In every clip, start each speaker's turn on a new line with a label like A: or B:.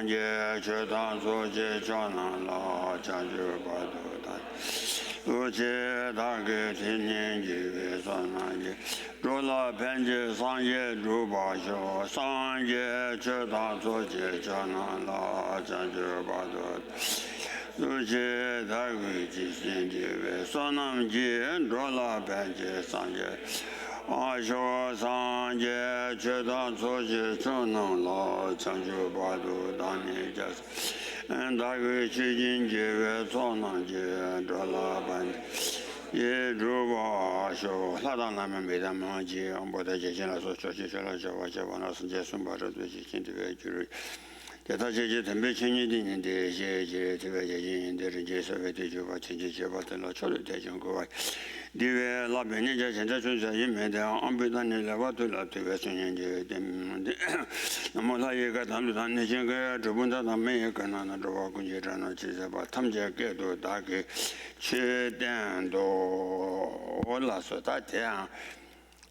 A: Sanje Chetan Soje Chana La Chanju Badu Uche Dagi Tinin Jive Sanaji Rula Penji Sanje Druba Sho Sanje Chetan Soje Chana La Chanju Badu Uche Dagi Tinin Jive Sanaji Rula Penji Sanje Asho Sanje Chetan Soje Chana La Chanju Badu Dani Jas and Dagi Chijin Jive Sanaji Rula Penji Ye Druba Sho Ladana Meda Maji on Boda Jena So Church Java Javana Jason Bada Jin Tetaji Tempechini in the J in the Jesa Java Java and La Cholo Tejan Dive La Benija and Meda Ambidan Lavato Lativation Namola Gatan Nijanga, Jabunda, American, and Drovakujana Chisaba, Tamja Gedo, Dagi, Chedan, Ola Sotatia,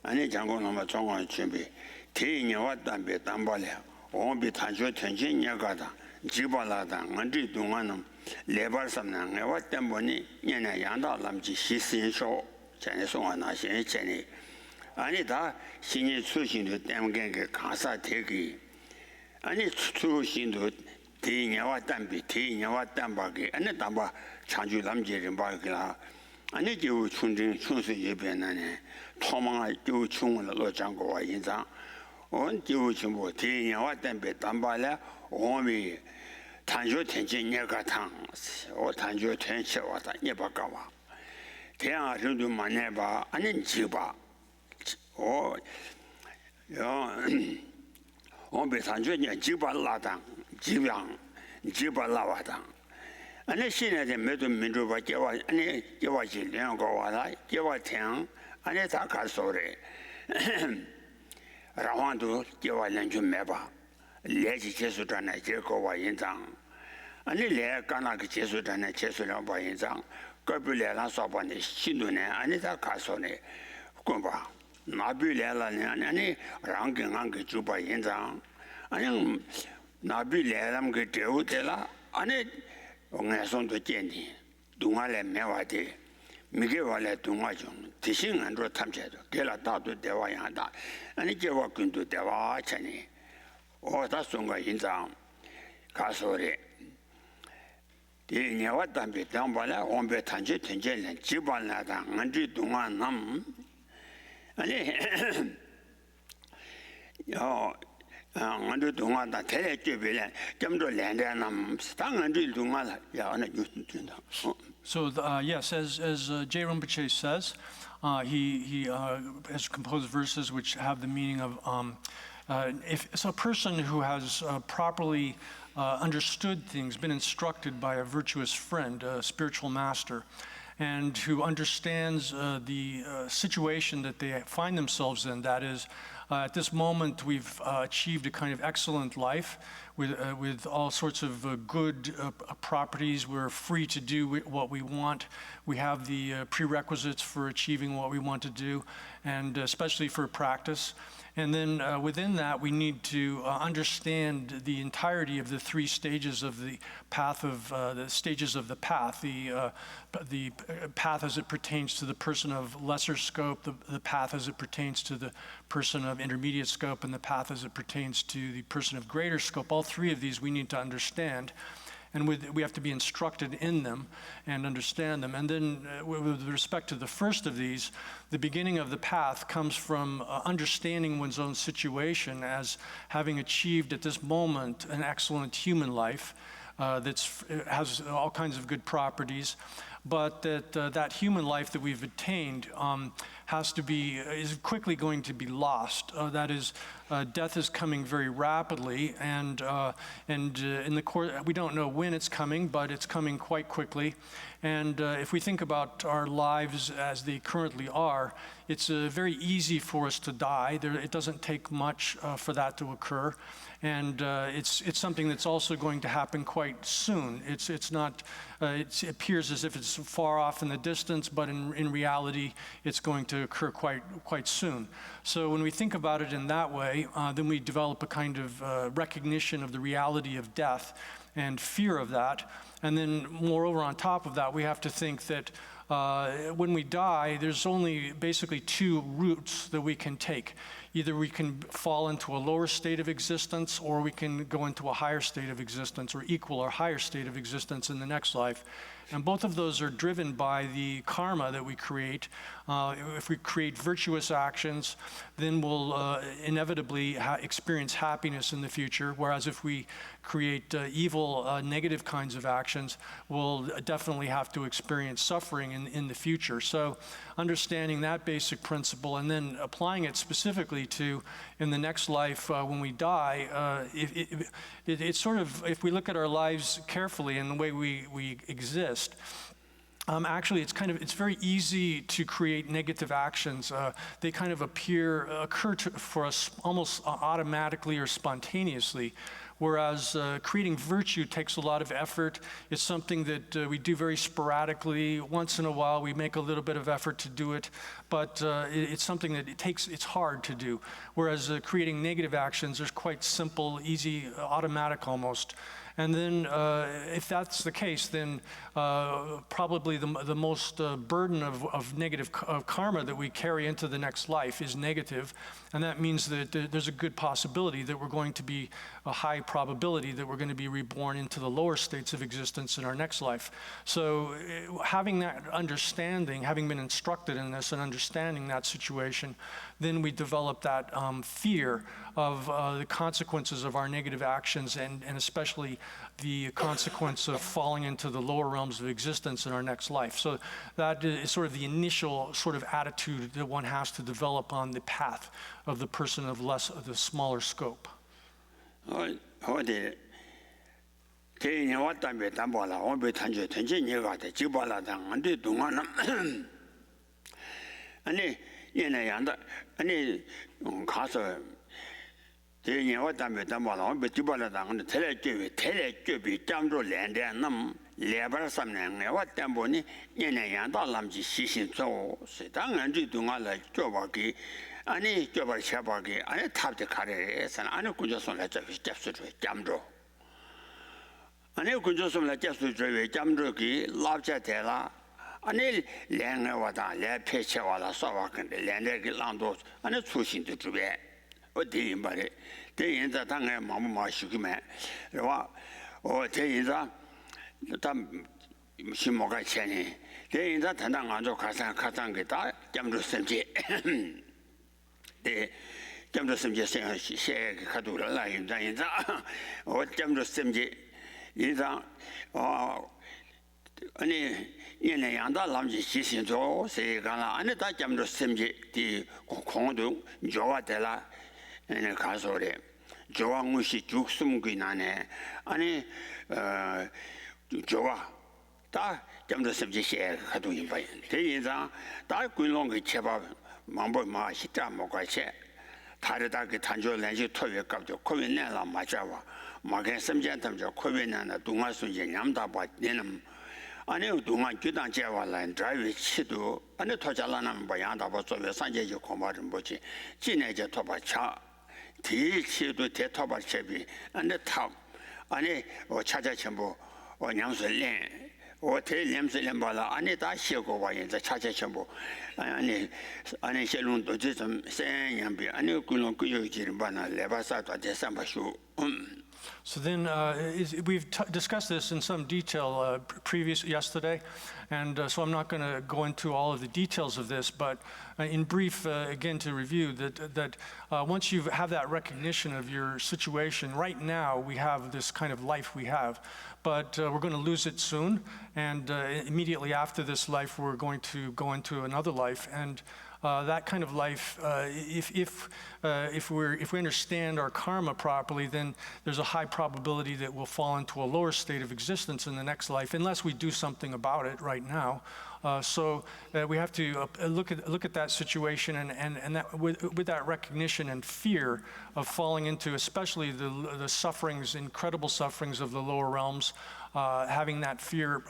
A: and a Jango Namachonga Chimbi, Tina Watambe Tambalia, Ombi Tanjo Tenjin Yagata, Jibalata, Mandi Dunganum, Lebarsam, what Tamboni, Yana Yanda Lamji, Shisin Show, Chanisona, Cheni. Anita, Sini Sushin to Damgang Kasa Teki. And it's true Shindu, Tina Watambi, Tina Watambagi, and the Tamba, Chanju Lamji in Bagla. And it you chunging Chunsu Yibanane, Toma, you chung the Lojango Inza, on you chumbo, Tina Watambi, Tambala, Omi, Tanjo Tenjin Yagatans, or Tanjo Tencha Wata Yabakawa. Tia Rundu Maneba, and in Jiba. Oh, on Betanjania, Jibalata, Jibang, Jibalawata. And the scene at the middle Mindruba Jawa, and it was Yango, Jawa Tang, and it's a casore. Rawandu, Jawa Lanju Meba, Lady Chesutana, Jacoba Yintang, and the Lea Kanak Chesutana, Chesuna by Yintang, Gabula Sabani, Shinduna, and it's a casone. Gumba. Nabulela and ranking Uncle Juba Yinzang, and Nabulam get Utela, and it on a son to Jenny, Dumale Mewati, Miguel Dumajum, Tishing and Rotamjet, Gela Tatu Dewayanda, and it gave walk into Dewa Chani, or Tasunga Yinzang, Casore. The Nyawatambi Dambala, Ombe Tanjet and Jen, Jibanata, and Duman Nam. Under Dunga, Television, Jamdo Land and Stang and Dunga,
B: So, yes, as J. Rinpoche says, he has composed verses which have the meaning of if it's a person who has properly understood things, been instructed by a virtuous friend, a spiritual master, and who understands the situation that they find themselves in. That is, at this moment, we've achieved a kind of excellent life with all sorts of good properties. We're free to do what we want. We have the prerequisites for achieving what we want to do, and especially for practice. And then within that, we need to understand the entirety of the three stages of the path of the stages of the path. The path as it pertains to the person of lesser scope, the path as it pertains to the person of intermediate scope, and the path as it pertains to the person of greater scope. All three of these we need to understand. And we have to be instructed in them and understand them. And then with respect to the first of these, the beginning of the path comes from understanding one's own situation as having achieved at this moment an excellent human life that has all kinds of good properties, but that human life that we've attained is quickly going to be lost. That is, death is coming very rapidly, and in the course, we don't know when it's coming, but it's coming quite quickly. And if we think about our lives as they currently are, it's very easy for us to die. It doesn't take much for that to occur. And it's something that's also going to happen quite soon. It's not. It appears as if it's seems far off in the distance, but in reality, it's going to occur quite soon. So when we think about it in that way, then we develop a kind of recognition of the reality of death and fear of that. And then moreover, on top of that, we have to think that when we die, there's only basically two routes that we can take. Either we can fall into a lower state of existence, or we can go into a higher state of existence, or equal or higher state of existence in the next life. And both of those are driven by the karma that we create. If we create virtuous actions, then we'll inevitably experience happiness in the future, whereas if we create evil, negative kinds of actions, we'll definitely have to experience suffering in the future. So understanding that basic principle and then applying it specifically to in the next life when we die, it's sort of, if we look at our lives carefully and the way we exist, actually, it's very easy to create negative actions. They kind of occur for us almost automatically or spontaneously, whereas creating virtue takes a lot of effort. It's something that we do very sporadically. Once in a while, we make a little bit of effort to do it, but it's something that it's hard to do. Whereas creating negative actions is quite simple, easy, automatic almost. And then if that's the case, then probably the most burden of negative karma that we carry into the next life is negative. And that means that there's a good possibility that we're going to be, a high probability that we're going to be reborn into the lower states of existence in our next life. So having that understanding, having been instructed in this and understanding that situation, then we develop that fear of the consequences of our negative actions, and especially the consequence of falling into the lower realms of existence in our next life. So that is sort of the initial sort of attitude that one has to develop on the path of the person of the smaller scope.
A: 아니 저버 샤바기 아니 탑데 카레에선 아니 군조선라 접수죠 잠조 아니 군조선라 접수죠 잠조기 랍자데라 아니 랭어와다 레페체와라 소와근데 랭데기 랑도 아니 추신도 주베 어디 말에 대인자 당에 마무마시기면 와 대인자 담 심모가 전에 대인자 단당 안조 가상 게다 잠조 섬지 네, 점점 심지 세 가도를 라인자 인자 점점 심지 인자 아니 얘네 양다 남지 시신조 세가나 아니 다 점점 심지 디 공도 좋아되라 네 가서래 좋아무시 죽숨귀나네 아니 좋아 다 점점 심지 세 가도 인바인 대인자 다 군롱의 제밥 망보 마시자 먹어체 다르다게 단조 렌지 토에 갑죠 코빈내라 맞아와 마게 섬전탐죠 코빈내나 동아순지 냠다 봐내는 아니 동안 규단 제와란 드라이브 치도 아니 토잘라는 뭐양다 봐서 산제지 고마름 뭐지 진내제 토바차 뒤치도 대토바체비 아니 탑 아니 찾아 전부 냠설래 대냄새는 봐라 안에 다 쉬고 와야 차차 전부 아니 셀론도 좀 생양비 아니 그런 그여지는 바나 레바사도 대삼바슈
B: So then we've discussed this in some detail yesterday, and so I'm not going to go into all of the details of this, but in brief, again to review, that once you have that recognition of your situation, right now we have this kind of life we have, but we're going to lose it soon, and immediately after this life we're going to go into another life, and that kind of life, if we understand our karma properly, then there's a high probability that we'll fall into a lower state of existence in the next life, unless we do something about it right now. So we have to look at that situation and that with that recognition and fear of falling into especially the sufferings, incredible sufferings of the lower realms, having that fear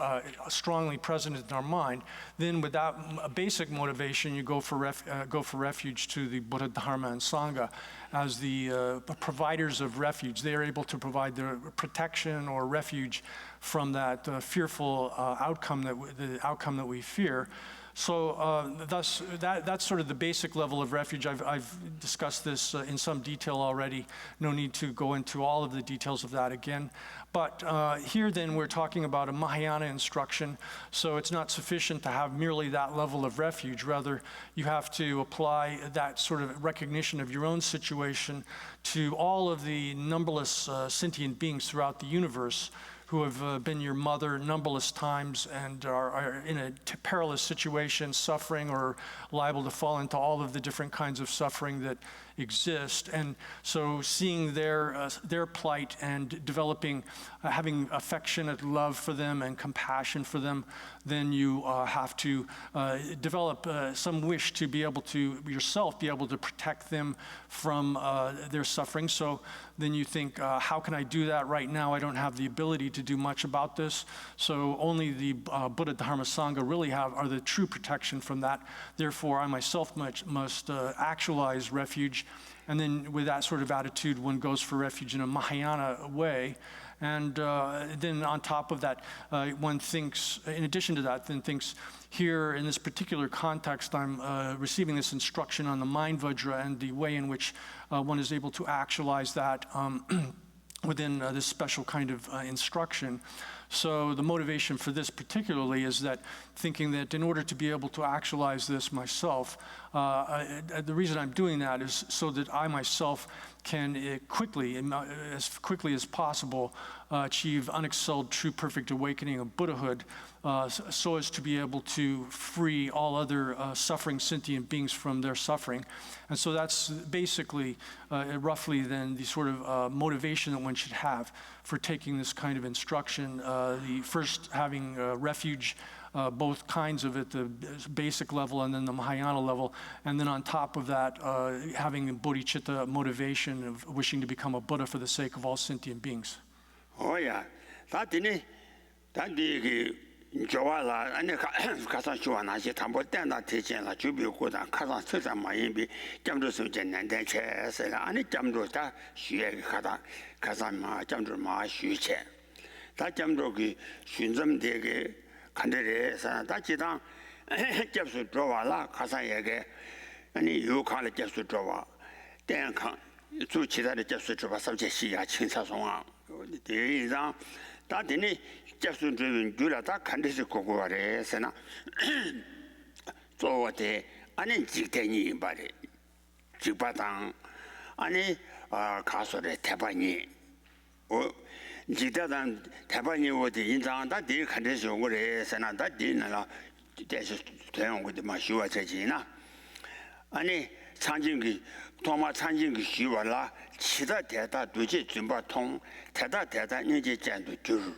B: strongly present in our mind, then with that basic motivation, you go for refuge to the Buddha, Dharma, and Sangha as the providers of refuge. They are able to provide the protection or refuge from that fearful outcome that we fear. So that's sort of the basic level of refuge. I've discussed this in some detail already. No need to go into all of the details of that again. But here then we're talking about a Mahayana instruction. So it's not sufficient to have merely that level of refuge. Rather, you have to apply that sort of recognition of your own situation to all of the numberless sentient beings throughout the universe who have been your mother numberless times and are in a perilous situation, suffering or liable to fall into all of the different kinds of suffering that exist. And so seeing their plight and developing, having affectionate love for them and compassion for them, then you have to develop some wish to be able to yourself be able to protect them from their suffering. So then you think, how can I do that right now? I don't have the ability to do much about this. So only the Buddha, Dharma, Sangha really are the true protection from that. Therefore, I myself must actualize refuge. And then with that sort of attitude, one goes for refuge in a Mahayana way. And then on top of that, one thinks, in addition to that, then thinks, here in this particular context, I'm receiving this instruction on the mind vajra and the way in which one is able to actualize that within this special kind of instruction. So the motivation for this particularly is that thinking that in order to be able to actualize this myself, the reason I'm doing that is so that I myself can as quickly as possible, achieve unexcelled, true, perfect awakening of Buddhahood, so as to be able to free all other suffering sentient beings from their suffering. And so that's basically, roughly then, the sort of motivation that one should have for taking this kind of instruction. The first having refuge, both kinds of it, the basic level and then the Mahayana level, and then on top of that, having bodhicitta motivation of wishing to become a Buddha for the sake of all sentient beings.
A: Oh yeah, that Joala, and Kasan she Tambo Dana teaching La Jubu Good and Kasan Susan Mayimbi, Jamdo Sujan and then Chess, and Jamdo that Shue Kata, Kazama, Jamdo Ma Shuche. That Jamdogi, Shunzum Dege, Canderes, and Tachidan, Jepsu Drovala, Kasayege, and you call it Jepsu Drova. Then Suchida Jepsu Drova, subject Shia, Chinsasonga. There is that in it. Just driven Julata Candice Cocoare, Sena. So what they uninjecting body. Jipatan, Annie, Castle Tapani. Oh, Jitadan Tapani was the insan that day Candice over Sena that dinner. There's turn with my shoe at Gina. Annie, Sanjingi, Thomas Sanjingi Shivala, Chita Teta, Duji Jumba Tong, Teta Teta, Niji Jandu.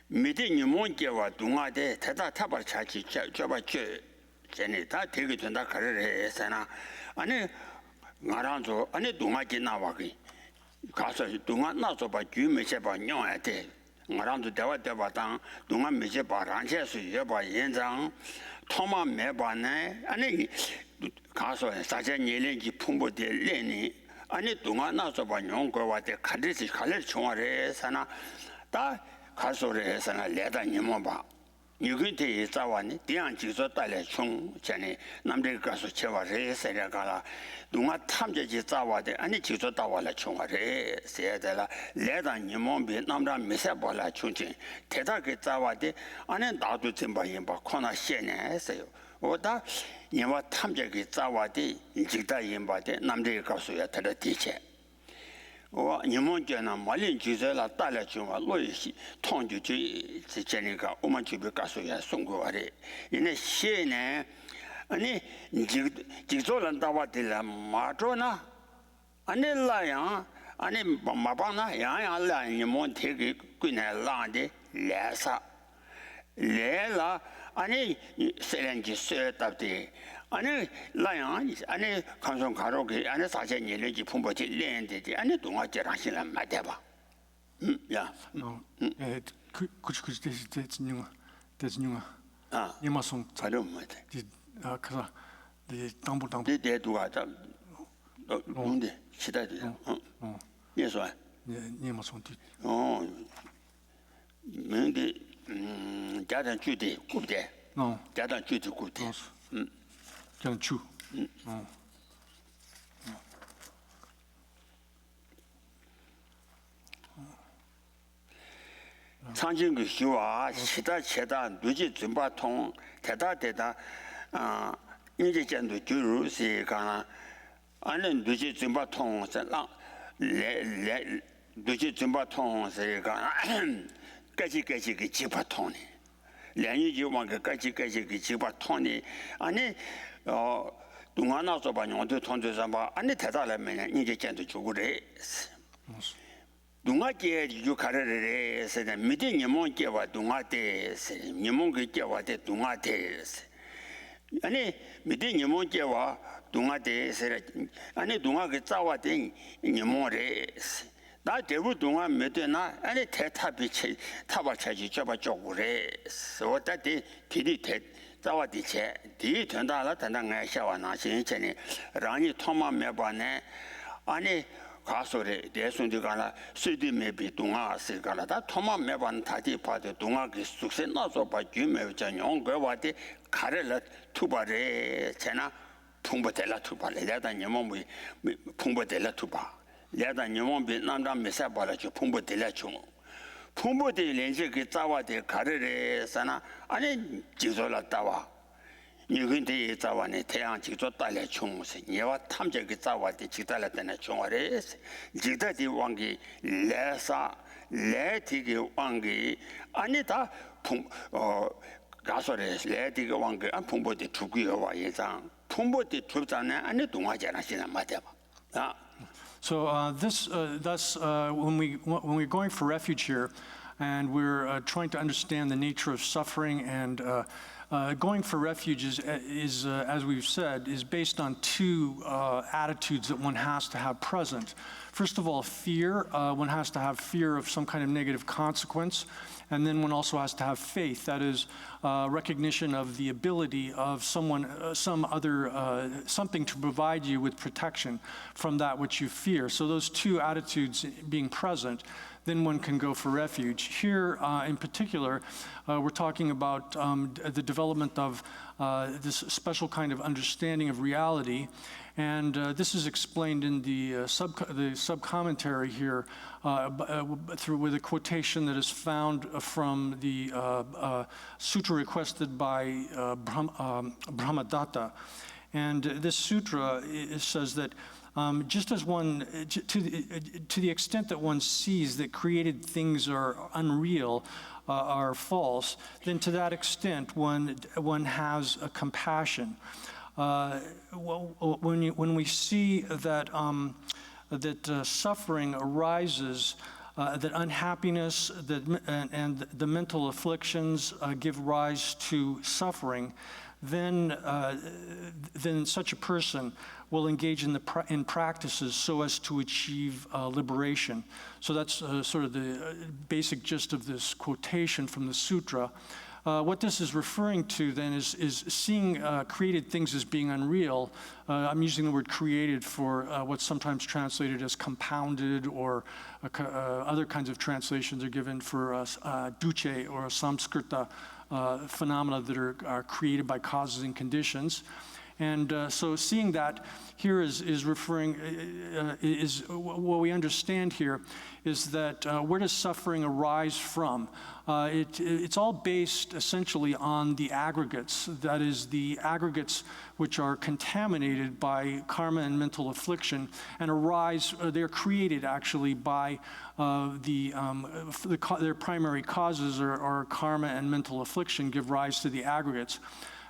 A: Meeting you won't give a dunga de Tata Tabar Chachi Java Jenita, take it to the career, Sana. Ane Maranzo, Ane Dunga Jinawaki. Casa Dunga not so but you may say about Nyon at it. Maranzo Deva Devatan, Dunga Mijepa Ranches, Yaba Yenzang, Toma Mebane, Ane Casa and Sajan Yelenji Pumbo de Leni. Ane Dunga not so about Nyon go at the Kadisi Kalet Chonre, Sana. 다 가소래서나 레다 님어봐 이근데 있자와니 대안지서 달래 총 전에 남들 가서 제와래 세려가라 누가 탐제지 자와데 아니 지서 다와라 총아래 세야들라 레다 님어비 남라 메세발라 총진 대다게 자와데 아니 나도 쯤바임바 코나 셴네 했어요 오다 님와 탐제기 자와데 인직다 임바데 남들 가서야 들어 뒤체 니몬께나 말린 주제라 달라주마 로이시 통주지 지제니까 오만주비 가서야 송고아래 이내 시에네 아니 지조란다와들라 마조나 아니 라야 아니 마바나 야야라 니몬 되게 꾸네 라데 레사 레라 아니 세렌지 쇠답디 아니 라양 아니 감성 가로게 아니 사실 일이 풍부지 렌데지 아니 동아제랑 신랑 맞대봐 야
B: 그치 that's new
A: 아
B: 니마송
A: 자료 맞대
B: 그래서 네 당부
A: 네 누가 좀 뭔데 시다지 예소
B: 니마송
A: 뭔데家长具体顾不得家长具体顾不得
B: 这样去
A: 长经个修啊其他逻辑准备通대다 이제 전도 주루시 가나 안은逻辑准备通是让逻辑准备通是가나各个基本通呢两语就往个各个基本通呢아니 동안 나서 봐 용도 통도 삼바 아니 대다라 면은 이제 전도 주고래 동아께 유 가르래 세다 미대 님몬 깨와 동아때 님몬 그 깨와때 동아때 아니 미대 님몬 깨와 동아때 세라 아니 동아 그 짜와때 님몬래 나 대부 동안 몇대나 아니 대타비치 타바차지 잡아 쪼고래 어따디 길이 대 자와디체 뒤 된다라 단당에 샤와나 신체니 라니 토마 매바네 아니 가소래 대순디가나 수디 매비 동아 세가라 다 토마 매반 다디 파데 동아기 숙세 나서 봐 주매자 용거와디 가래라 투바래 제나 풍부텔라 투바래 내가 녀몽이 풍부텔라 투바 내가 녀몽비 남자 메사바라 주 풍부텔라 중 풍부텔 렌즈 그 자와데 가래래 사나 아니 지소라 따와 니근데 자와네 태양 지조 달래 총무세 니와 탐제 그 자와데 지달라 때네 총아래 지다디 왕기 레사 레티기 왕기 아니다 가소래 레티기 왕기 안 풍부대 두구여와 예상 풍부대 두자네 아니 동화잖아 신나 맞대봐 아
B: So thus, when we're going for refuge here, and we're trying to understand the nature of suffering, and going for refuge is as we've said, is based on two attitudes that one has to have present. First of all, fear. One has to have fear of some kind of negative consequence. And then one also has to have faith, that is recognition of the ability of someone, something to provide you with protection from that which you fear. So those two attitudes being present, then one can go for refuge. Here in particular, we're talking about the development of this special kind of understanding of reality. And this is explained in the sub-commentary here with a quotation that is found from the sutra requested by Brahmadatta. And this sutra says that just as one, to the extent that one sees that created things are unreal, are false, then to that extent one has a compassion. When we see that suffering arises, that unhappiness and the mental afflictions give rise to suffering, then such a person will engage in practices so as to achieve liberation. So that's sort of the basic gist of this quotation from the sutra. What this is referring to then is seeing created things as being unreal. I'm using the word created for what's sometimes translated as compounded, or other kinds of translations are given for duce or samskrita phenomena that are created by causes and conditions. And so seeing that here is referring, is what we understand here is that where does suffering arise from? It's all based essentially on the aggregates, that is the aggregates which are contaminated by karma and mental affliction and arise, they're created actually by their primary causes are karma and mental affliction give rise to the aggregates.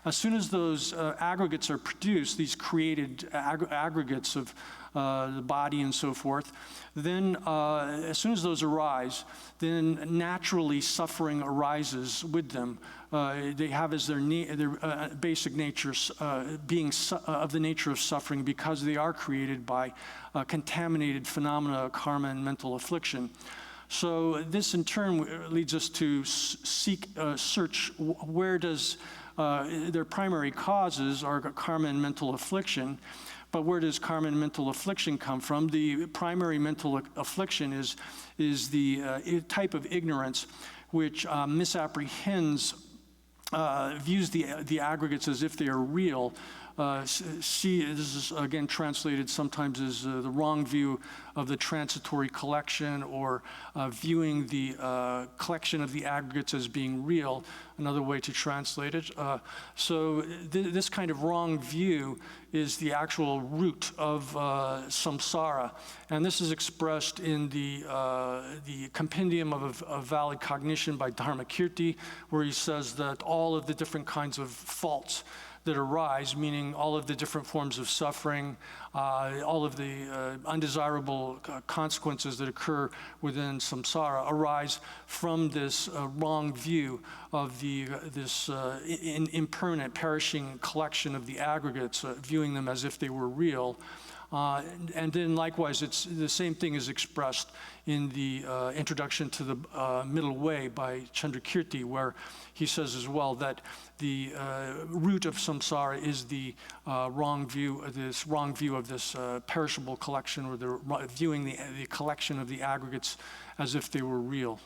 B: As soon as those aggregates are produced, these created aggregates of the body and so forth, then as soon as those arise, then naturally suffering arises with them. They have as their basic nature being of the nature of suffering because they are created by contaminated phenomena, karma, and mental affliction. So this in turn leads us to search where does their primary causes are karma and mental affliction. But where does karma and mental affliction come from? The primary mental affliction is the type of ignorance which misapprehends, views the aggregates as if they are real. This is again translated sometimes as the wrong view of the transitory collection, or viewing the collection of the aggregates as being real, another way to translate it. So this kind of wrong view is the actual root of samsara. And this is expressed in the Compendium of Valid Cognition by Dharmakirti, where he says that all of the different kinds of faults that arise, meaning all of the different forms of suffering, all of the undesirable consequences that occur within samsara arise from this wrong view of this impermanent, perishing collection of the aggregates, viewing them as if they were real. And then likewise, it's the same thing is expressed in the introduction to the Middle Way by Chandrakirti, where he says as well that the root of samsara is the wrong view of this perishable collection, or the viewing the collection of the aggregates as if they were real.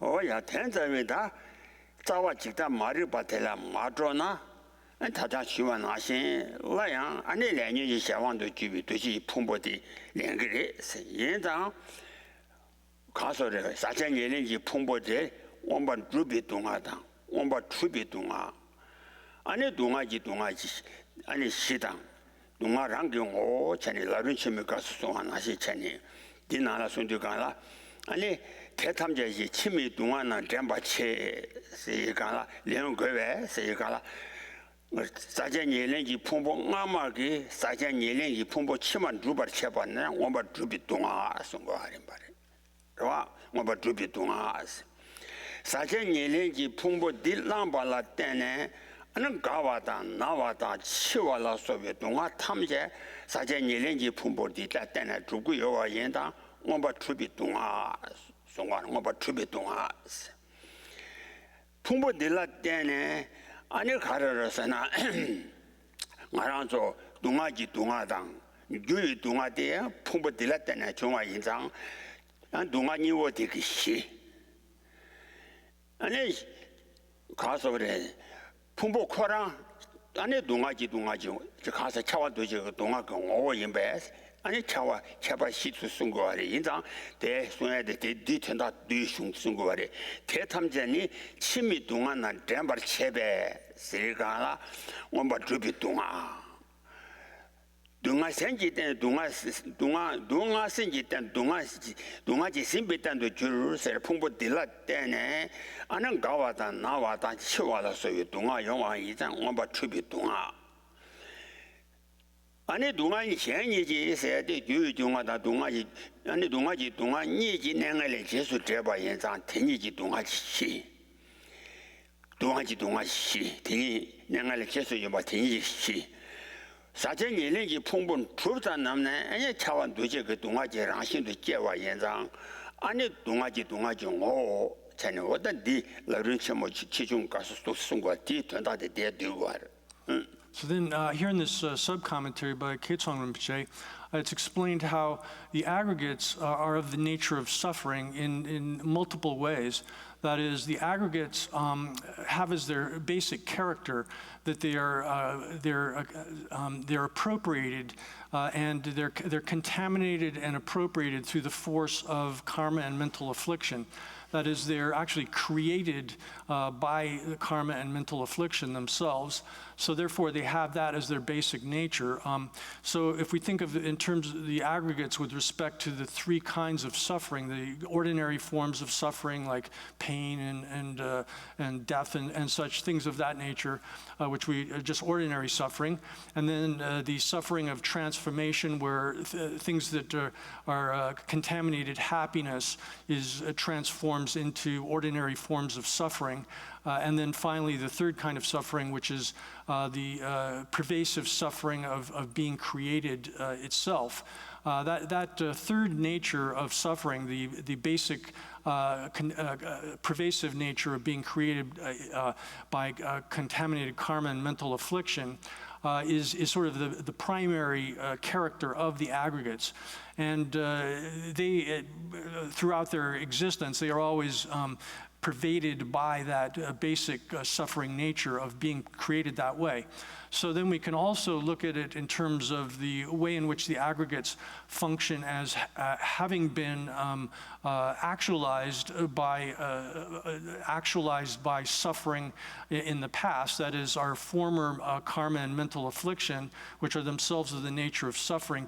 A: Oh yeah, tenza zawa jikta mari batela madrona. 타자 시원 하신 라양 안에 내년이 샤왕도 주비 도시 풍보디 랭그리 연장 가서래 사천 예년이 풍보디 원반 주비 동하다 원반 주비 동하 안에 동하지 안에 시당 동하랑 경오 전에 라른 심을 가서 송하나시 전에 디나라 손들가라 아니 대탐제지 침이 동하나 рем바체 세가라 렘거베 세가라 사전 예len지 풍보 아마게 사전 예len지 풍보 치만 두발 쳐봤네 원바 두비 동아 선거 하린 말이 와 원바 두비 동아 사전 예len지 풍보 딜랑발라 때네 아는 가와다 나와다 치와라 소베 동아 탐제 사전 예len지 풍보 딜라 때네 두고 요와 연다 원바 두비 동아 선거 원바 두비 동아 풍보 딜라 때네 아니 가르러서나 말아서 동아지 동아당 유이 동아대 풍부 들었다네 정화 인상 난 동아니워 되기시 아니 가서 그래 풍부 코랑 아니 동아지 저 가서 차와도 저 동아가 오인배 아니 차와 차바 시트 쓴거래 인상 대 손에대 뒤천다 뒤슝 쓴거래 대탐전이 침이 동안난 댐바 체배 세가라 원바 주비 동아 생기 때 동아 생기 때 동아지 심비 때도 줄을 풍부 딜라 때네 아는 가와다 나와다 치와다 소유 동아 영화 이장 원바 주비 동아 아니 동아이 현이지 세대 교육 중하다 동아이 아니 동아지 동아니지 내가래 제수 대바 연상 대니지 동아지 동아시 대니 내가래 제수 여바 대니지 사전 예len지 풍분 주자 남네 아니 차원 도제 그 동아지랑 신도 제와 연상 아니 동아지 오 전에 어떤디 라른치 뭐 지중 가서 또 쓴거 뒤 된다데 대두고
B: So then here in this sub-commentary by Ketsang Rinpoche, it's explained how the aggregates are of the nature of suffering in multiple ways. That is, the aggregates have as their basic character that they're appropriated and they're contaminated and appropriated through the force of karma and mental affliction. That is, they're actually created by karma and mental affliction themselves. So therefore, they have that as their basic nature. So if we think of it in terms of the aggregates with respect to the three kinds of suffering, the ordinary forms of suffering like pain and death and such things of that nature, which we just ordinary suffering, and then the suffering of transformation, where things that are contaminated happiness transforms into ordinary forms of suffering. And then finally, the third kind of suffering, which is the pervasive suffering of being created itself. That third nature of suffering, the basic pervasive nature of being created by contaminated karma and mental affliction, is sort of the primary character of the aggregates. And they, throughout their existence, they are always pervaded by that basic suffering nature of being created that way. So then we can also look at it in terms of the way in which the aggregates function as having been actualized by suffering in the past. That is, our former karma and mental affliction, which are themselves of the nature of suffering,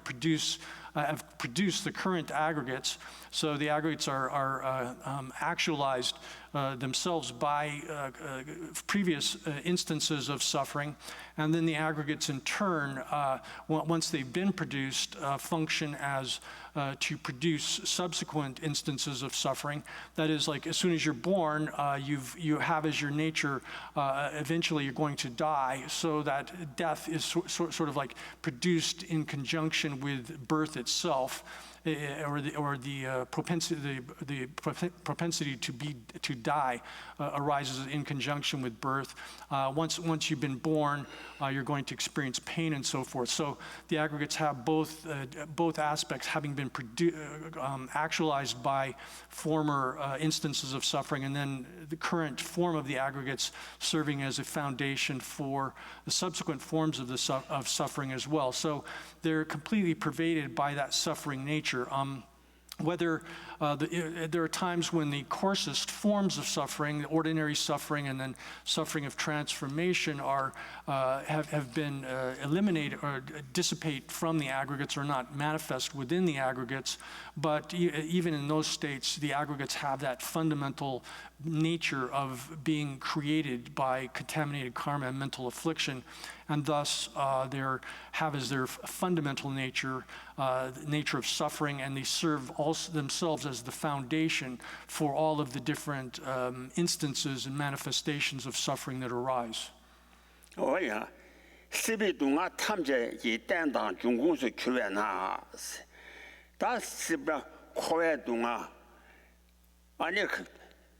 B: have produced the current aggregates. So the aggregates are actualized themselves by previous instances of suffering, and then the aggregates in turn, once they've been produced, function as to produce subsequent instances of suffering. That is, like as soon as you're born, you have as your nature, eventually you're going to die, so that death is sort of like produced in conjunction with birth itself. Or the propensity to die arises in conjunction with birth. Once you've been born, you're going to experience pain and so forth. So the aggregates have both aspects, having been actualized by former instances of suffering, and then the current form of the aggregates serving as a foundation for the subsequent forms of suffering as well. So they're completely pervaded by that suffering nature. Whether there are times when the coarsest forms of suffering, the ordinary suffering and then suffering of transformation, have been eliminated or dissipate from the aggregates, or not manifest within the aggregates. But even in those states, the aggregates have that fundamental nature of being created by contaminated karma and mental affliction, and thus they have as their fundamental nature nature of suffering, and they serve also themselves as the foundation for all of the different instances and manifestations of suffering that arise.
A: Oh yeah, sibi dunga tamje yi dandang junggung su kyue na, da sibra kowe dunga, ane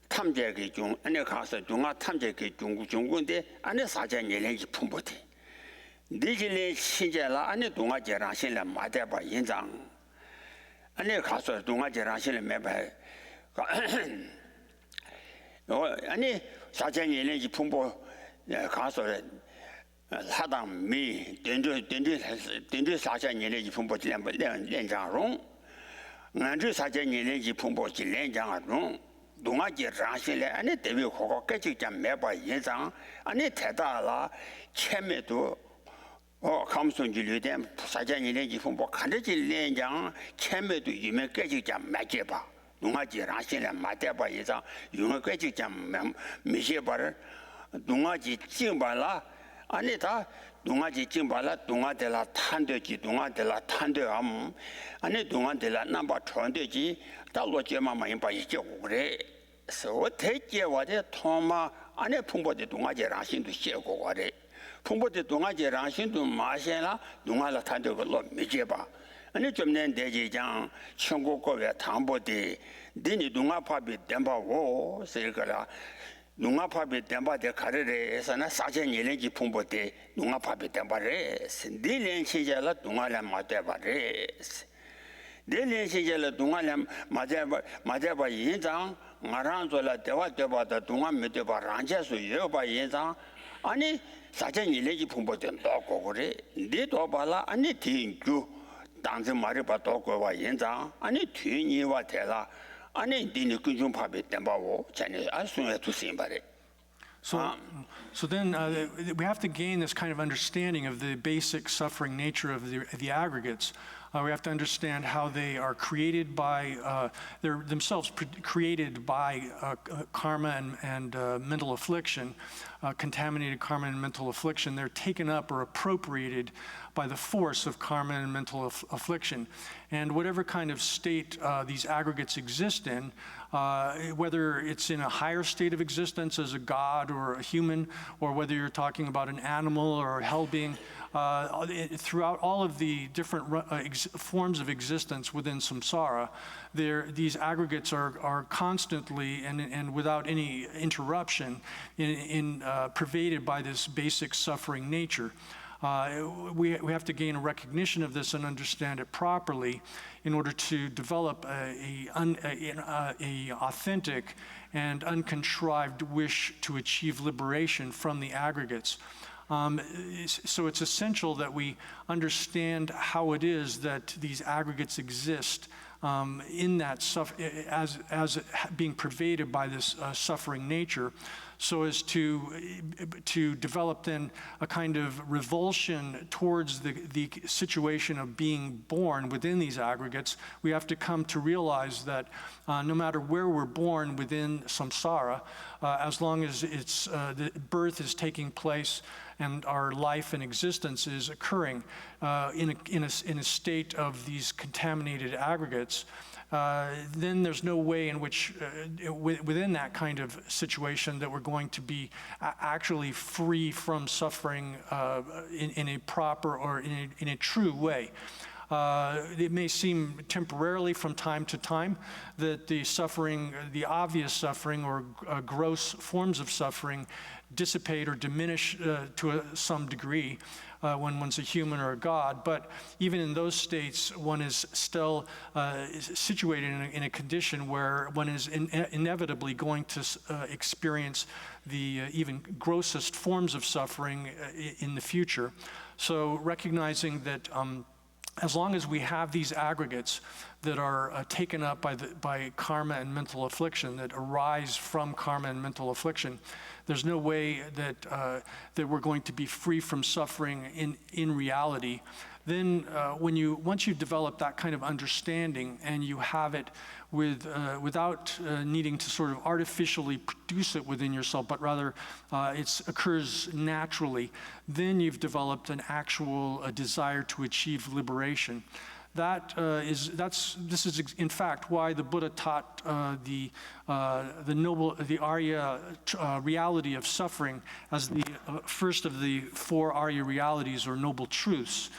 A: tamje ki jung, ane kasa dunga tamje ki junggung de, ane saja nyelen yi pumbo de. Dijile 신제 라 안에 동아 제랑신래 마대바 인장 안에 가서 동아 제랑신래 매바 아니 사전에는 풍보 가서 하당 미 된주 사전에는 풍보 연장롱 안주 사전에는 풍보 연장롱 동아 제랑신래 안에 대비 고고 깨지장 매바 인장 안에 대다라 체매도 감성질류된 사전이네 기품보 간대질 내장 체매도 유명 깨지장 맞게봐 농아지 라신에 맞대봐 이상 유명 깨지장 미셰바를 농아지 찡발라 아니다 농아지 찡발라 동아들라 탄되지 동아들라 탄되함 아니 동아들라 남바 전되지 달로제마마 임바 이제 오래 서 대제와데 토마 안에 풍보데 동아지 라신도 셰고 거래 풍보대 동아제 랑신도 마셔라 동아라 탄도로 미제바 아니 좀낸 대지장 청국고에 당보대 니니 동아파비 댐바고 세거라 동아파비 댐바데 가르레에서나 사전 예len지 풍보대 동아파비 댐바레 니len 시절라 동아라 마대바레 니len 시절라 동아라 마대바 인장 마란조라 대화대바다 동아 메대바 란제수 여바 인장 아니 사전 일레지 풍보된 도고 그래 니도 발라 아니 딩주 당지 말이 봐 도고와 연장 아니 뒤니와 대라 아니 디니 군중 파베 템바오 자네 아수에 투심바레.
B: So then we have to gain this kind of understanding of the basic suffering nature of the aggregates. We have to understand how they are created by, they're themselves created by karma and mental affliction, contaminated karma and mental affliction. They're taken up or appropriated by the force of karma and mental affliction. And whatever kind of state these aggregates exist in, whether it's in a higher state of existence as a god or a human, or whether you're talking about an animal or a hell being, throughout all of the different forms of existence within samsara, these aggregates are constantly and without any interruption pervaded by this basic suffering nature. We have to gain a recognition of this and understand it properly in order to develop a authentic and uncontrived wish to achieve liberation from the aggregates. So it's essential that we understand how it is that these aggregates exist in that as being pervaded by this suffering nature, so as to develop then a kind of revulsion towards the situation of being born within these aggregates. We have to come to realize that no matter where we're born within samsara, as long as the birth is taking place and our life and existence is occurring in a state of these contaminated aggregates, then there's no way in which, within that kind of situation, that we're going to be actually free from suffering in a proper or in a true way. It may seem temporarily from time to time that the suffering, the obvious suffering or gross forms of suffering dissipate or diminish to some degree when one's a human or a god, but even in those states, one is still situated in a condition where one is inevitably going to experience the even grossest forms of suffering in the future. So recognizing that as long as we have these aggregates that are taken up by karma and mental affliction, that arise from karma and mental affliction, there's no way that we're going to be free from suffering in reality. Then once you develop that kind of understanding and you have it without needing to sort of artificially produce it within yourself, but rather it occurs naturally, then you've developed an actual desire to achieve liberation. This is in fact why the Buddha taught the Arya reality of suffering as the first of the four Arya realities or noble truths.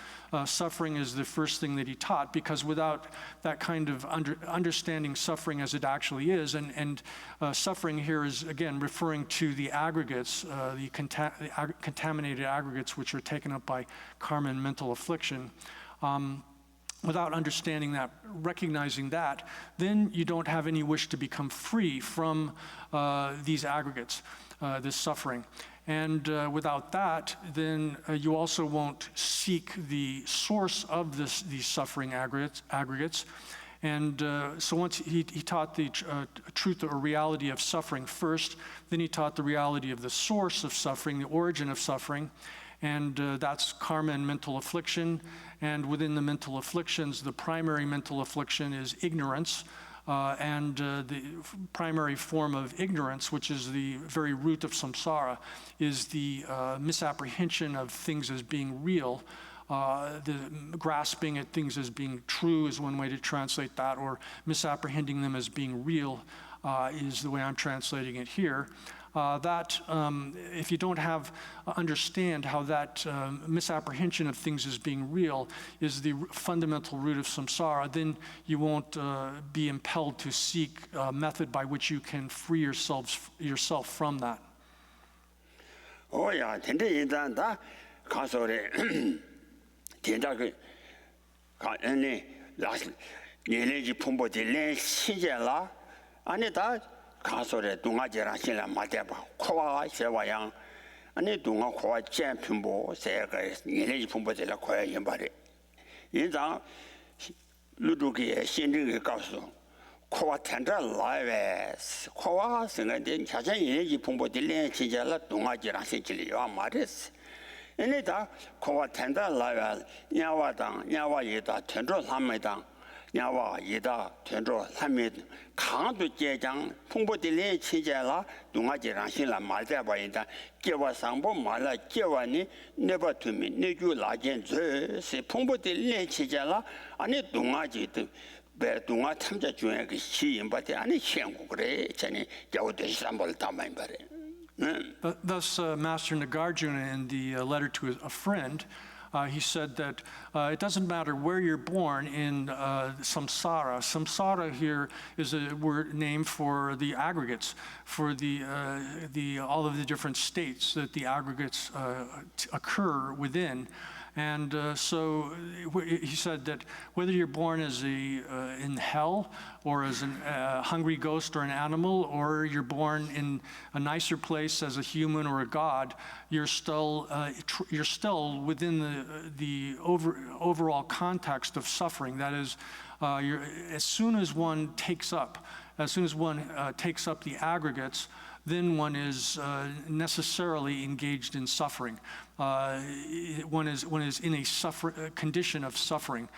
B: Suffering is the first thing that he taught, because without that kind of understanding suffering as it actually is, and suffering here is again referring to the aggregates, the contaminated aggregates which are taken up by karma and mental affliction. Without understanding that, recognizing that, then you don't have any wish to become free from these aggregates, this suffering. And without that, then you also won't seek the source of these suffering aggregates. And so once he taught the truth or reality of suffering first, then he taught the reality of the source of suffering, the origin of suffering. And that's karma and mental affliction. And within the mental afflictions, the primary mental affliction is ignorance. And the primary form of ignorance, which is the very root of samsara, is the misapprehension of things as being real. The grasping at things as being true is one way to translate that, or misapprehending them as being real is the way I'm translating it here. If you don't understand how that misapprehension of things as being real is the fundamental root of samsara, then you won't be impelled to seek a method by which you can free yourself from that.
A: Oh yeah, today that 가서래 대다그 가네 라스 예내지 풍부들래 시제라 아니다 가서래 동아제라 신라 마대바 코와 세와양 아니 동아 코와 잼품보 세가 예내지 풍부들라 코야 연발에 인자 루두기의 신리를告诉 kowa tendra lives, kowa singing Chajan Yeji Pumbo Dilan Chijala, Dungaji Ranchili, Maris. In it, kowa tendra lives, Yawadang, Yawa Yeda, Tendro Hamedan, Yawa Yeda, Tendro Hamid, Kandu Jejang, Pumbo Dilan Chijala, Dungaji Ranchila, Malta Baida, Giva Sambo Mala, Givani, never to me, Nigu Lajan, say Pumbo Dilan Chijala, and it Dungaji. 배동아 탐자 중에 그 시인바데 아니 시행고 그래 전에 겨우대 삼볼 담아인 바래.
B: Thus, Master Nagarjuna, in the letter to a friend, he said that it doesn't matter where you're born in samsara. Samsara here is a word name for the aggregates, for all of the different states that the aggregates occur within. And so he said that whether you're born as in hell or as a hungry ghost or an animal, or you're born in a nicer place as a human or a god, you're still within the overall context of suffering. That is, as soon as one takes up the aggregates, then one is necessarily engaged in suffering. One is in a condition of suffering.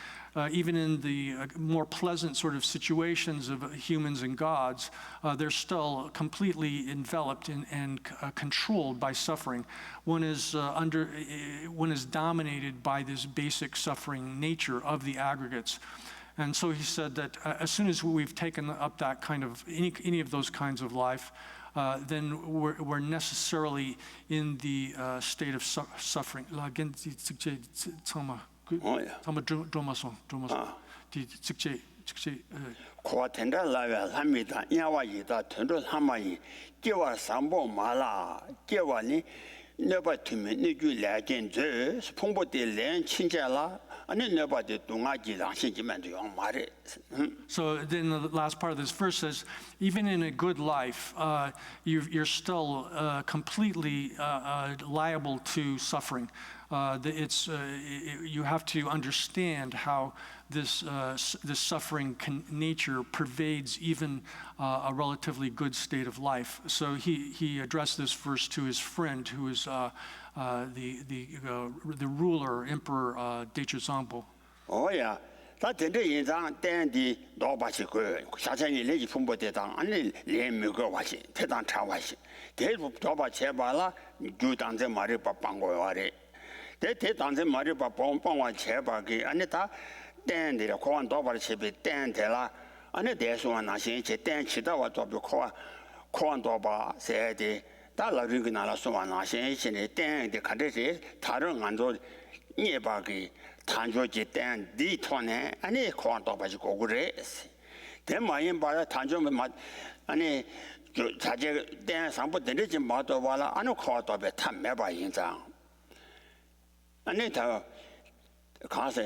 B: Even in the more pleasant sort of situations of humans and gods, they're still completely enveloped and controlled by suffering. One is dominated by this basic suffering nature of the aggregates. And so he said that as soon as we've taken up that kind of any of those kinds of life, then we're necessarily in the state of suffering.
A: never to me, Nigu Lagan, Pumbo de Len, Chinjala, and never the Dungaji,
B: So then the last part of this verse says, even in a good life, you're still completely liable to suffering. You have to understand how this suffering nature pervades even a relatively good state of life. So he addressed this verse to his friend, who is the ruler, Emperor Dechuzangpo.
A: Oh yeah. 다 된데 인상 땡디 노바시 그 사장이 레지 풍보대당 아니 레미고 와시 대당 차와시 대부 도바 제발라 주당제 말이 빠빵고 와래 대당제 말이 빠빵빵와 제발기 아니 다 땡디라 고안 도바를 집에 땡데라 아니 대소한 나신 제 땡치다와 도비 고안 도바 세디 다 라빙이 나라소한 나신 신의 땡데 가데지 다른 안도 예바기 단조지 땐 디톤에 아니 코안도 가지고 그래. 대마인 바라 단조면 아니 자제 땐 상부 되지 마도 봐라. 아니 코안도 배 탐매바 인장. 아니 다 가서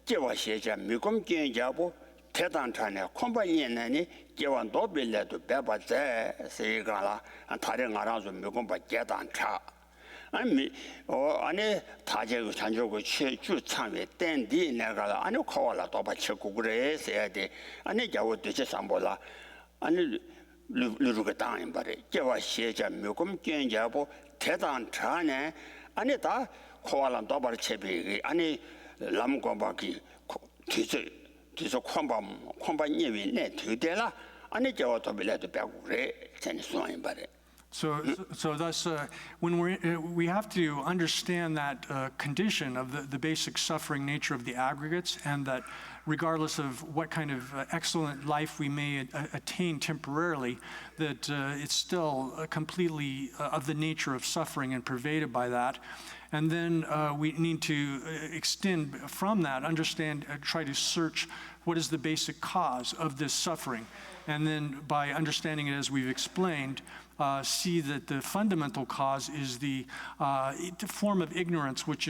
A: 제와 시자 미금 견자고 대단찬에 콤바이네니 제완도 빌려도 배바제 세가라 다른 알아서 미금 바 대단차 아니 다제고 잔조고 최주 참에 땡디 내가 아니 코알라 또 받치고 그래야 돼 아니 겨우 되지 삼보라 아니 루루가 당인 바래 제와 시자묘금 견자고 대단 차네 아니 다 코알라 또 받치비 아니 람고바기 뒤서 콤바 예비 내 되대라 아니 겨우 또 빌려도 배고 그래 전에 소인 바래.
B: So thus, when we have to understand that condition of the basic suffering nature of the aggregates, and that regardless of what kind of excellent life we may attain temporarily, that it's still completely of the nature of suffering and pervaded by that. And then we need to extend from that, understand, try to search what is the basic cause of this suffering. And then by understanding it as we've explained, see that the fundamental cause is the form of ignorance which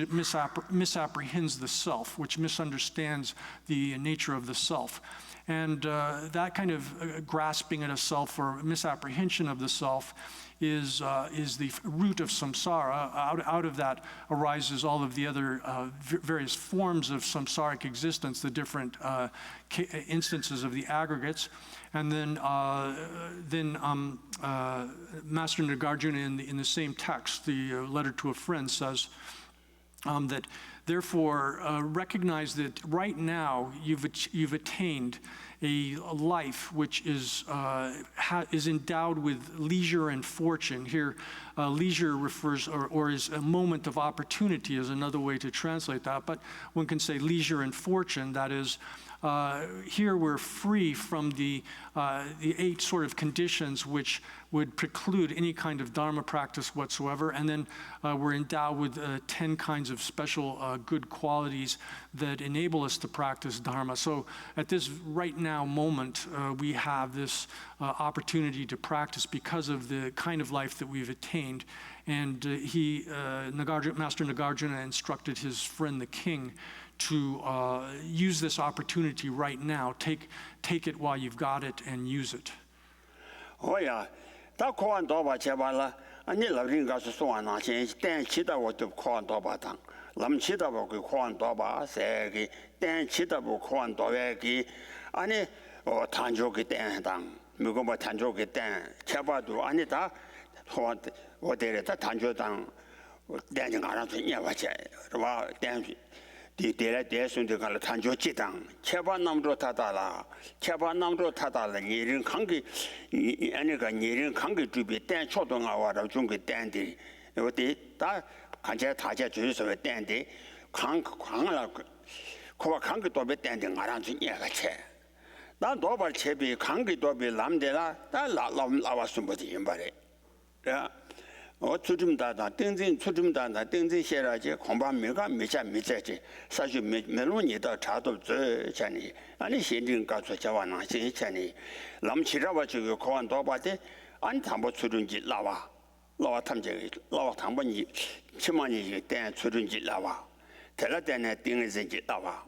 B: misapprehends the self, which misunderstands the nature of the self. And that kind of grasping at a self or misapprehension of the self is the root of samsara. Out of that arises all of the other various forms of samsaric existence, the different instances of the aggregates. And then Master Nagarjuna in the same text, the letter to a friend, says that therefore recognize that right now you've attained a life which is endowed with leisure and fortune. Here, leisure refers, or is a moment of opportunity is another way to translate that, but one can say leisure and fortune, that is, here we're free from the 8 sort of conditions which would preclude any kind of Dharma practice whatsoever, and then we're endowed with 10 kinds of special good qualities that enable us to practice Dharma. So at this right now moment, we have this opportunity to practice because of the kind of life that we've attained. And Master Nagarjuna instructed his friend the king to use this opportunity right now. Take it while you've got it and use it.
A: Oh yeah, that Koan Doba Chabala, and you love Ringas Swana, Dan Chita to Koan Doba Tang, Lam Chita Koan Doba, Sagi, Dan Chita Koan Dobaki, Annie or Tanjoki Dan Tang, Mugoma Tanjoki Dan, Chabadu, Anita, what they let Tanjo Tang, dancing around to Yavacha, Dan. 대순대 갈 탄조 지당 체반 남도 타다라 체반 남도 타다라 니린 관계 아니가 니린 관계 주비 땡 초동아 와라 중계 땡디 어디 다 간제 다제 주서 땡디 광광라 코와 관계 도비 땡디 가란 중 얘가 난 도발 체비 관계 도비 남데라 다 라와스 뭐지 임바래 야 추줌다다 땡진 추줌다다 땡진 셔라지 공방매가 미자지 사실 메론이다 자도 저자니 아니 신진 가서 자와나 신자니 남치라와 저거 고안 도바데 안 담보 추준지 라와 탐제 라와 담보니 치만이 땡 추준지 라와 tellatene tingzi ji lawa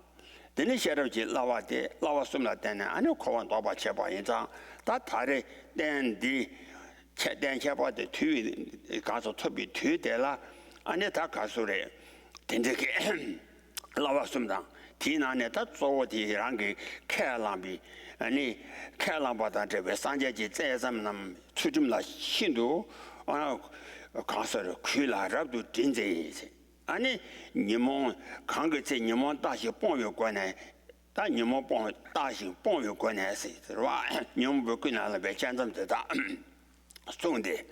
A: deni shero ji lawa de lawa sumla dene ane kowan doba cheba yinza da tare den di che den cheba de tu gaso tobi tu de la ane da gasure denje ke lawa sumda tinane da zo di rangi kelambi 아니 칼람바다 저 산제지 제삼남 추줌라 신도 가서를 귀라랍도 진제이지 아니 니몬 강거제 니몬 다시 봉요관에 다 니몬 봉 다시 봉요관에 있어와 니몬 그나라 배찬점다 송데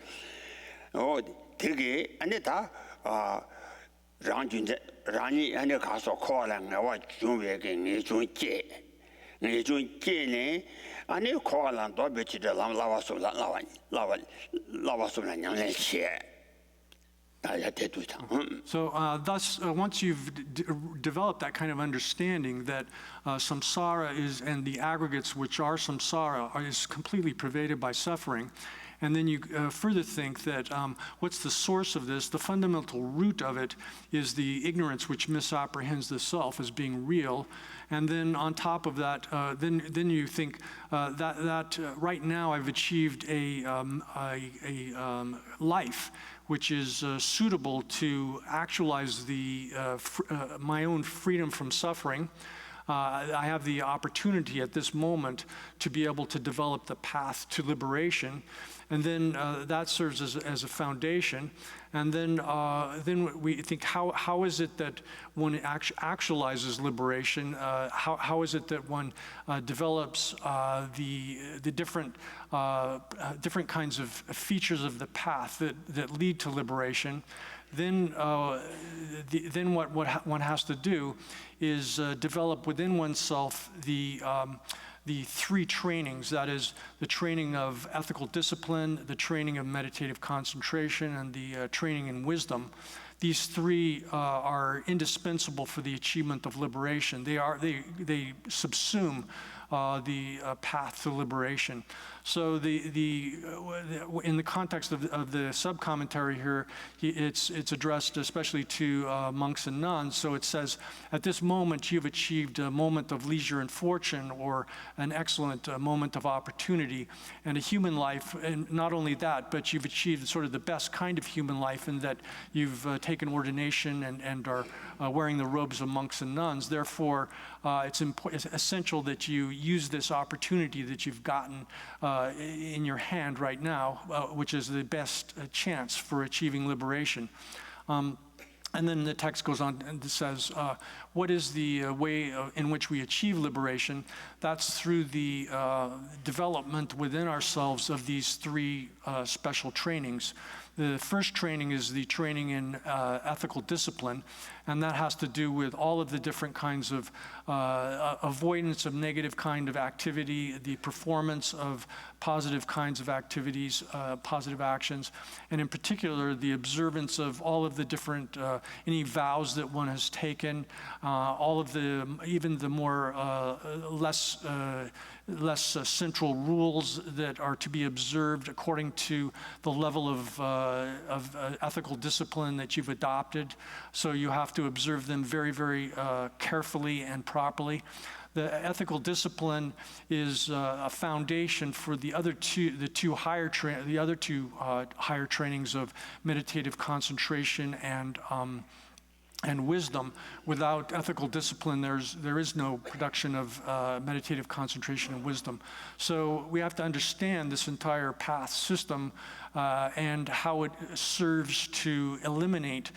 A: 되게 아니 다 랑준제 랑이 아니 가서 코랑와 중외게 니 중제 네 중계네 아니 코알란 더 베치들 라와소라 라와소라 냥네체 다야 대두다.
B: So thus once you've developed that kind of understanding that samsara is and the aggregates which are samsara is completely pervaded by suffering, and then you further think that what's the source of this? The fundamental root of it is the ignorance which misapprehends the self as being real. And then on top of that, then you think that right now I've achieved a life which is suitable to actualize my own freedom from suffering. I have the opportunity at this moment to be able to develop the path to liberation, and then that serves as a foundation. And then we think, how is it that one actualizes liberation? How is it that one develops the different kinds of features of the path that lead to liberation? Then what one has to do is develop within oneself the three trainings, that is the training of ethical discipline, the training of meditative concentration, and the training in wisdom. These three are indispensable for the achievement of liberation. They subsume the path to liberation. So in the context of the sub-commentary here, it's addressed especially to monks and nuns. So it says, at this moment you've achieved a moment of leisure and fortune, or an excellent moment of opportunity and a human life. And not only that, but you've achieved sort of the best kind of human life in that you've taken ordination and are wearing the robes of monks and nuns. Therefore, it's essential that you use this opportunity that you've gotten in your hand right now, which is the best chance for achieving liberation. And then the text goes on and says, what is the way in which we achieve liberation? That's through the development within ourselves of these three special trainings. The first training is the training in ethical discipline, and that has to do with all of the different kinds of avoidance of negative kind of activity, the performance of positive kinds of activities, positive actions, and in particular, the observance of all of the different, any vows that one has taken, all of the, even the more less central rules that are to be observed according to the level of ethical discipline that you've adopted. So you have to observe them very, very carefully and properly. The ethical discipline is a foundation for the other two higher trainings of meditative concentration and wisdom. Without ethical discipline, there is no production of meditative concentration and wisdom. So we have to understand this entire path system and how it serves to eliminate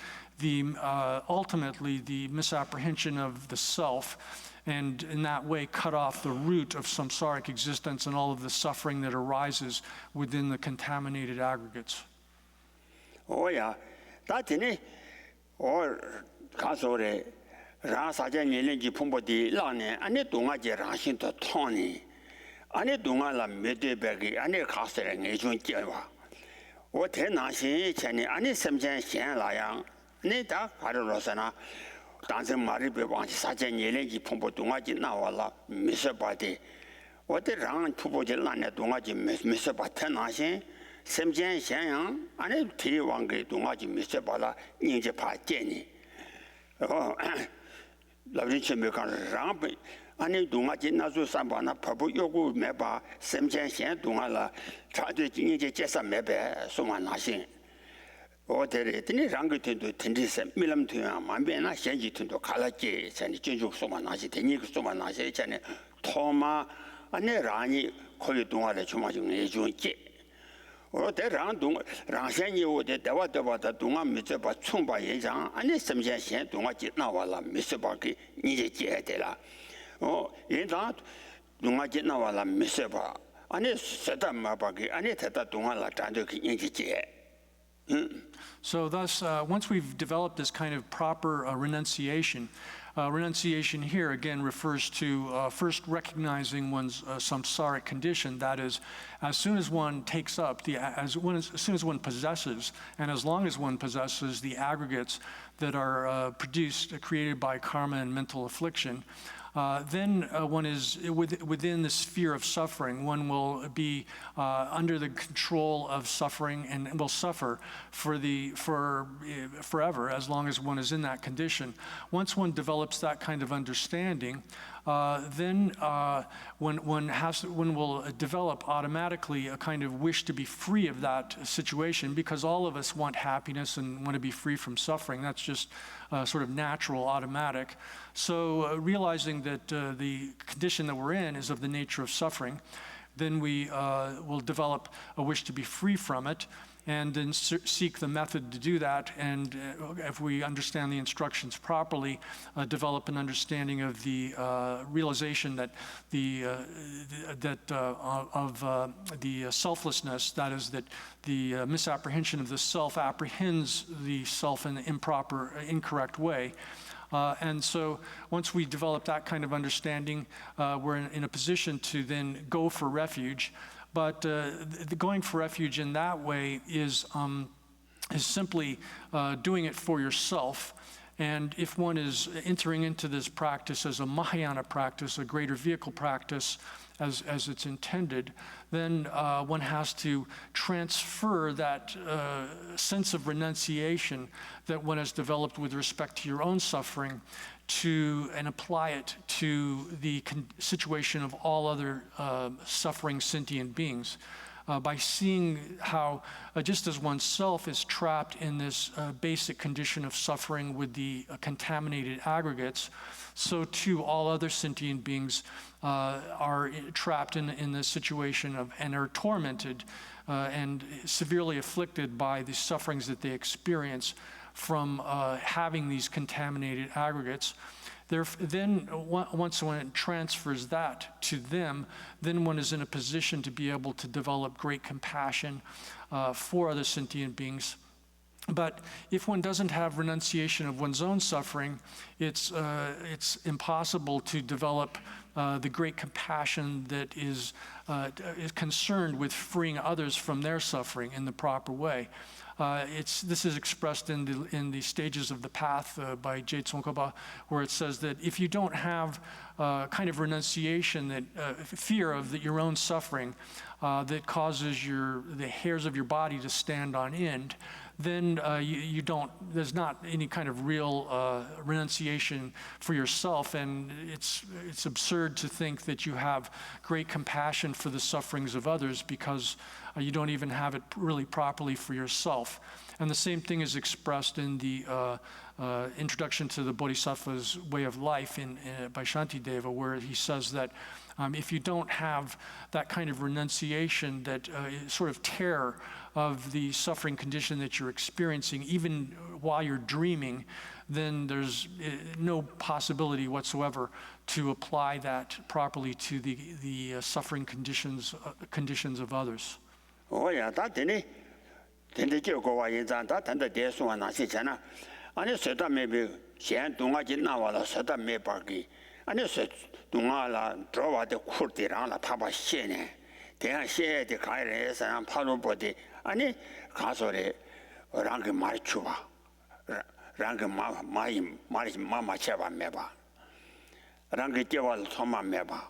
B: ultimately the misapprehension of the self, and in that way cut off the root of samsaric existence and all of the suffering that arises within the contaminated aggregates.
A: Oh yeah, that's it. Or 가서래 라사제 년년지 풍부디 라네 안에 동아제 라신도 토니 안에 동아라 메데베기 안에 가서래 내준 깨와 오 대나신 전에 안에 섬전 현라양 내다 가르로서나 당선 말이 배왕 사제 년년지 풍부 동아지 나와라 미서바디 오데랑 풍부지 라네 동아지 미서바테 나신 섬전 현양 안에 대왕게 동아지 미서바라 인제파 제니 라빈체메간 랑베 아니 동아지 나주 삼바나 파부 요구 메바 샘젠현 동아라 차드 진이제 제사 메베 소만나신 오데레드니 랑게텐도 텐디세 밀람투야 만베나 현지텐도 칼라제 전이 진juk 소만나시 데니그 소만나시 전에 토마 아니 라니 거기 동아래 주마중 내준지 대랑 동 랑센이오데 대와대와다 동아 미저바 총바 예장 아니 섬센신 동아지 나와라 미서바기 니제 제대라 인다 동아지 나와라 미서바 아니 세담마바기 아니 대다 동아라 단도기 인지제.
B: So thus, once we've developed this kind of proper renunciation, renunciation here again refers to first recognizing one's samsaric condition. That is, as soon as one takes up, as soon as one possesses, and as long as one possesses the aggregates that are created by karma and mental affliction, then one is within the sphere of suffering. One will be under the control of suffering and will suffer forever as long as one is in that condition. Once one develops that kind of understanding, then one will develop automatically a kind of wish to be free of that situation, because all of us want happiness and want to be free from suffering. That's just sort of natural, automatic. So realizing that the condition that we're in is of the nature of suffering, then we will develop a wish to be free from it, and then seek the method to do that. And if we understand the instructions properly, develop an understanding of the realization that of the selflessness, that is, that the misapprehension of the self apprehends the self in an improper, incorrect way. And so once we develop that kind of understanding, we're in a position to then go for refuge. But the going for refuge in that way is simply doing it for yourself. And if one is entering into this practice as a Mahayana practice, a greater vehicle practice, as it's intended, then one has to transfer that sense of renunciation that one has developed with respect to your own suffering and apply it to the situation of all other suffering sentient beings. By seeing how just as oneself is trapped in this basic condition of suffering with the contaminated aggregates, so too all other sentient beings are trapped in this situation and are tormented and severely afflicted by the sufferings that they experience from having these contaminated aggregates. Then once one transfers that to them, then one is in a position to be able to develop great compassion for other sentient beings. But if one doesn't have renunciation of one's own suffering, it's impossible to develop the great compassion that is concerned with freeing others from their suffering in the proper way. This is expressed in the stages of the path by Je Tsongkhapa, where it says that if you don't have kind of renunciation, that fear of your own suffering that causes the hairs of your body to stand on end, then there's not any kind of real renunciation for yourself, and it's absurd to think that you have great compassion for the sufferings of others because you don't even have it really properly for yourself. And the same thing is expressed in the introduction to the Bodhisattva's way of life by Shantideva, where he says that if you don't have that kind of renunciation, that sort of terror of the suffering condition that you're experiencing, even while you're dreaming, then there's no possibility whatsoever to apply that properly to the suffering conditions of others.
A: Oh yeah, that didn't you go away in that and the days one I see China. And you said that maybe Shan Dunga Jinawala said that may bargain. And you said Dungala draw the Kurtirana Taba Shene. They are shared the Kairis and Palo body. And it Casore Rangi Marichuba Rangi Mama Cheva Meba Rangi Jewel Toma Meba.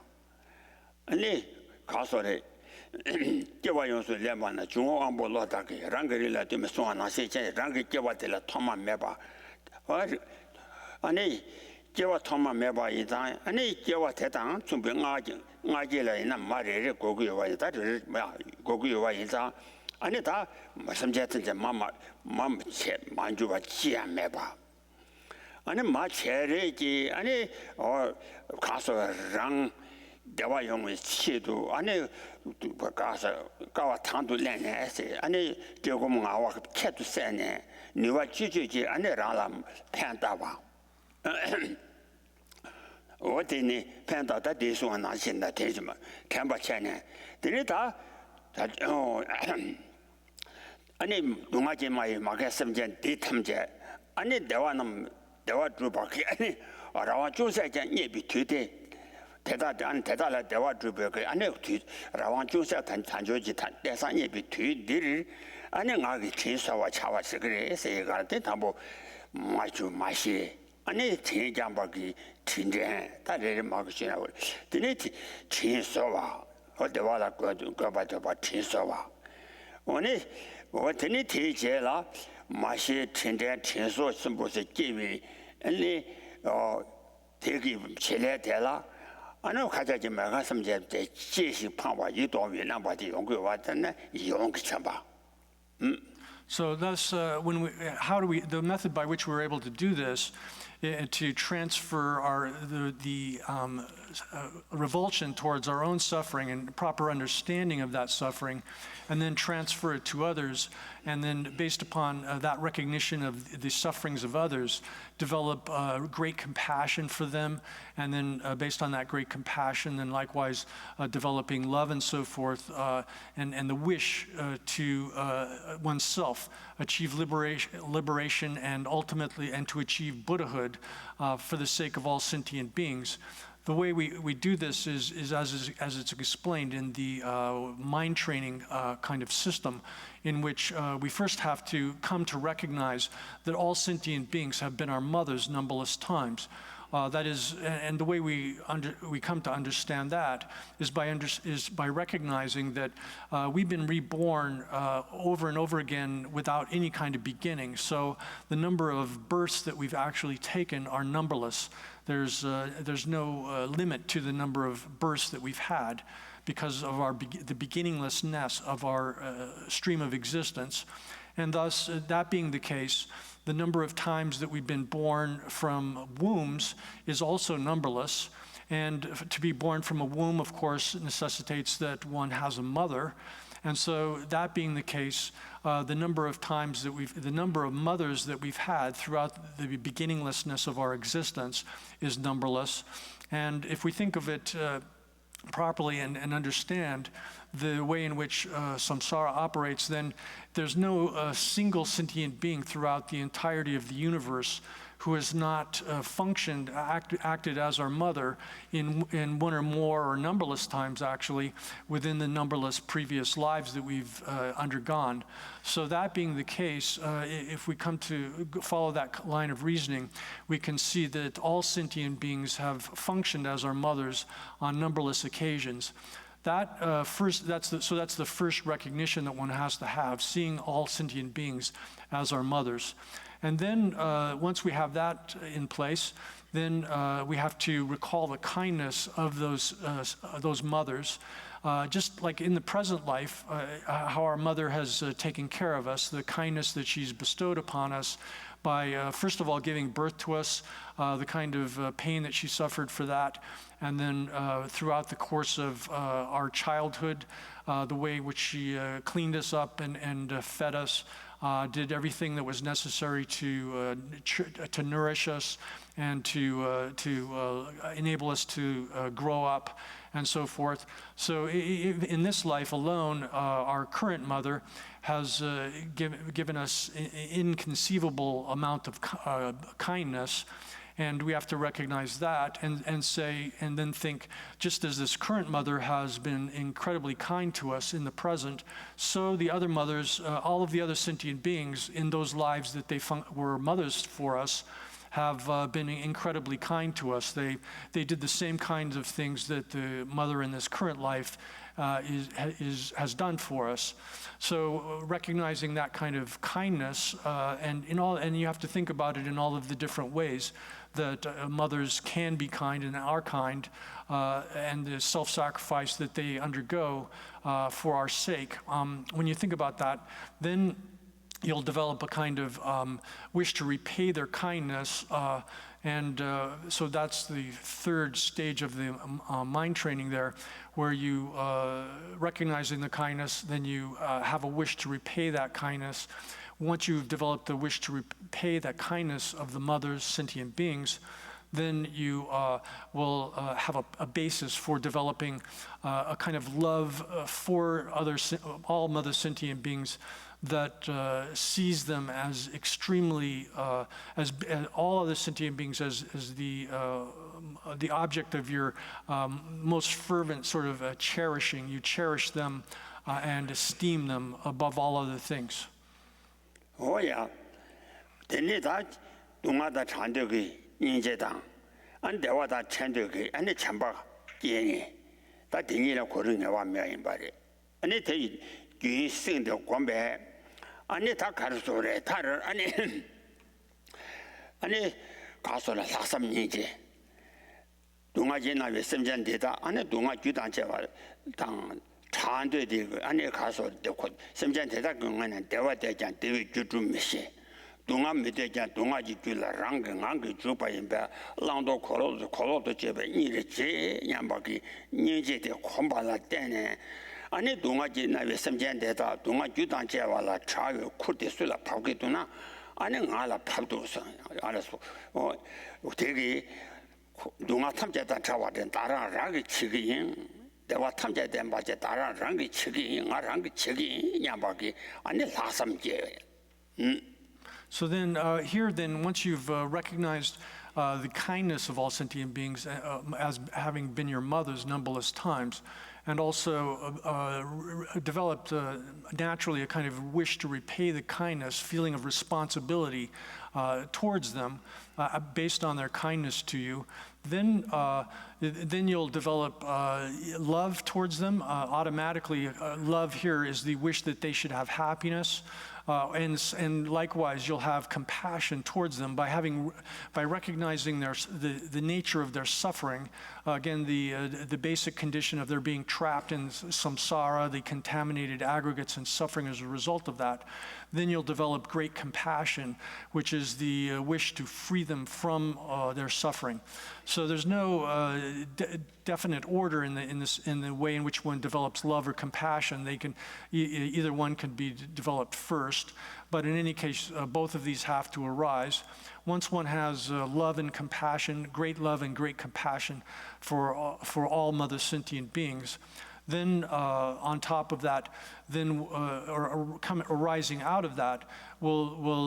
A: And it Casore. Jewa yonsu lema na jungo ambo lo taki rangi la de meso na se che rangi jewa de la thoma meba ani jewa thoma meba ida ani jewa tetang chumbe ngaji la ina mare re gogu wa ida de gogu wa ida ani da samje tje mama che manju ba chia meba ani ma che re ji ani kaso rang 대화 용의 치도 안에 가서 가와 탄도 내네 아니 조금 나와 캐도 세네 니와 지지지 안에 라람 팬다와 어디니 팬다다 대수가 나신다 되지마 캔바 채네 들이다 아니 동아지 마이 마게섬전 디탐제 아니 대화는 대화 주바기 아니 라와 조사자 예비 되대 대다라 대화 주벽에 안에 라왕 중사 단조지 대상 예비 뒤들 안에 가기 진사와 차와서 그래서 얘가 때 담보 마주 마시 안에 진장박이 진제 다리를 막으시나 그래 드네 진사와 어디와라 그거 봐 진사와 오늘 어디니 대제라 마시 진제 진소 선보세 기위 아니 대기 칠해 대라 안에 가자지 말가 섬제 제시 방과 이동 위남바 디 용거 왔다네 용거 참바
B: So thus, the method by which we're able to do this, to transfer the revulsion towards our own suffering and proper understanding of that suffering, and then transfer it to others, and then based upon that recognition of the sufferings of others, develop great compassion for them, and then based on that great compassion, then likewise developing love and so forth, and the wish to oneself achieve liberation and ultimately and to achieve Buddhahood for the sake of all sentient beings, The way we do this is as it's explained in the mind training kind of system, in which we first have to come to recognize that all sentient beings have been our mothers numberless times. That is, and the way we come to understand that is by recognizing that we've been reborn over and over again without any kind of beginning. So the number of births that we've actually taken are numberless. There's no limit to the number of births that we've had because of the beginninglessness of our stream of existence. And thus, that being the case, the number of times that we've been born from wombs is also numberless. And to be born from a womb, of course, necessitates that one has a mother. And so that being the case, the number of mothers that we've had throughout the beginninglessness of our existence is numberless. And if we think of it properly and understand the way in which samsara operates, then there's no single sentient being throughout the entirety of the universe who has not acted as our mother in one or more or numberless times, actually, within the numberless previous lives that we've undergone. So that being the case, if we come to follow that line of reasoning, we can see that all sentient beings have functioned as our mothers on numberless occasions. That's the first recognition that one has to have, seeing all sentient beings as our mothers. And then once we have that in place, then we have to recall the kindness of those mothers. Just like in the present life, how our mother has taken care of us, the kindness that she's bestowed upon us by, first of all, giving birth to us, the kind of pain that she suffered for that, and then throughout the course of our childhood, the way which she cleaned us up and fed us, did everything that was necessary to nourish us and to enable us to grow up and so forth. So in this life alone, our current mother has given us an inconceivable amount of kindness. And we have to recognize that and then think, just as this current mother has been incredibly kind to us in the present, so the other mothers, all of the other sentient beings in those lives that they were mothers for us, have been incredibly kind to us. They did the same kinds of things that the mother in this current life has done for us. So recognizing that kind of kindness, and you have to think about it in all of the different ways that mothers can be kind and are kind, and the self-sacrifice that they undergo for our sake. When you think about that, then you'll develop a kind of wish to repay their kindness, and so that's the third stage of the mind training there, where you, recognizing the kindness, then you have a wish to repay that kindness. Once you've developed the wish to repay that kindness of the mothers, sentient beings, then you will have a basis for developing a kind of love for all mother sentient beings that sees them as extremely, as all other sentient beings as the object of your most fervent sort of cherishing. You cherish them and esteem them above all other things.
A: Oh yeah, then that 동아다 찬덕이 인제당 안대와다 찬덕이 안에 참바 예니 다 등이라 고르네 와면이 말이 안에 대이 귀생도 권배 안에 다 가르소래 다를 안에 가서라 사삼년지 동아제나에 심전대다 안에 동아 규단체와 당 찬되디 안에 가서 되고 심전대다 그거는 대화대장 대위 주주미시 동아 밑에자 동아지 줄라 랑강강그 주바인바 랑도 코로도 제베 이르지 냠바기 니제데 콤발라 때네 아니 동아지 나에 심전대다 동아 규단체와라 차요 쿠르데술라 파기도나 아니 알아 팝도서 알았어 되게 동아 탐제다 차와된 다른 라기 치기인 대화 탐제된 바제 다른 라기 치기인 아랑기 치기 냠바기 아니 라삼제
B: So then here, once you've recognized the kindness of all sentient beings as having been your mother's numberless times, and also developed naturally a kind of wish to repay the kindness, feeling of responsibility towards them based on their kindness to you. Then you'll develop love towards them. Automatically, love here is the wish that they should have happiness. And likewise, you'll have compassion towards them by recognizing the nature of their suffering. Again, the basic condition of their being trapped in samsara, the contaminated aggregates and suffering as a result of that. Then you'll develop great compassion, which is the wish to free them from their suffering. So there's no definite order in the way in which one develops love or compassion. They can either one can be developed first, but in any case, both of these have to arise. Once one has love and compassion, great love and great compassion for all mother sentient beings, then on top of that, then arising out of that will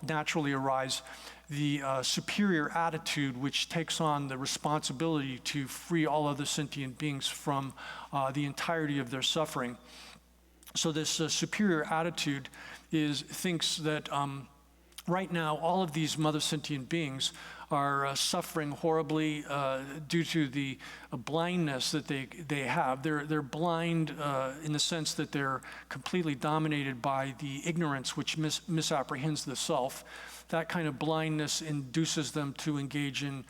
B: naturally arise the superior attitude which takes on the responsibility to free all other sentient beings from the entirety of their suffering. So this superior attitude thinks that right now all of these mother sentient beings are suffering horribly due to the blindness that they have. They're blind in the sense that they're completely dominated by the ignorance which misapprehends the self. That kind of blindness induces them to engage in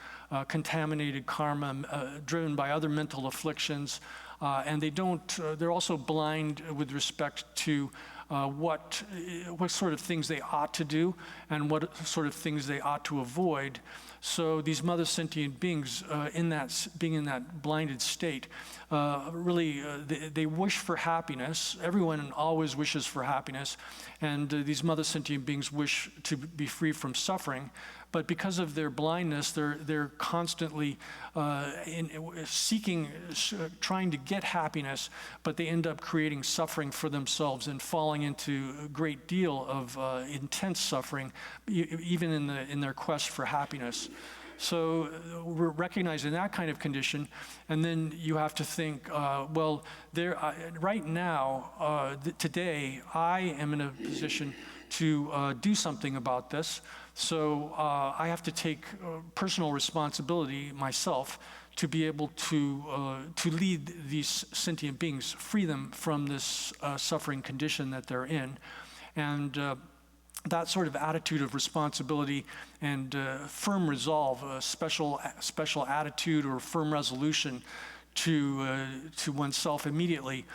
B: contaminated karma driven by other mental afflictions. And they're also blind with respect to what sort of things they ought to do and what sort of things they ought to avoid. So these mother sentient beings, being in that blinded state, really they wish for happiness. Everyone always wishes for happiness, and these mother sentient beings wish to be free from suffering. But because of their blindness, they're constantly trying to get happiness, but they end up creating suffering for themselves and falling into a great deal of intense suffering, even in their quest for happiness. So we're recognizing that kind of condition, and then you have to think, well, right now, today, I am in a position to do something about this. So I have to take personal responsibility myself to be able to lead these sentient beings, free them from this suffering condition that they're in. And that sort of attitude of responsibility and firm resolve, a special attitude or firm resolution to oneself immediately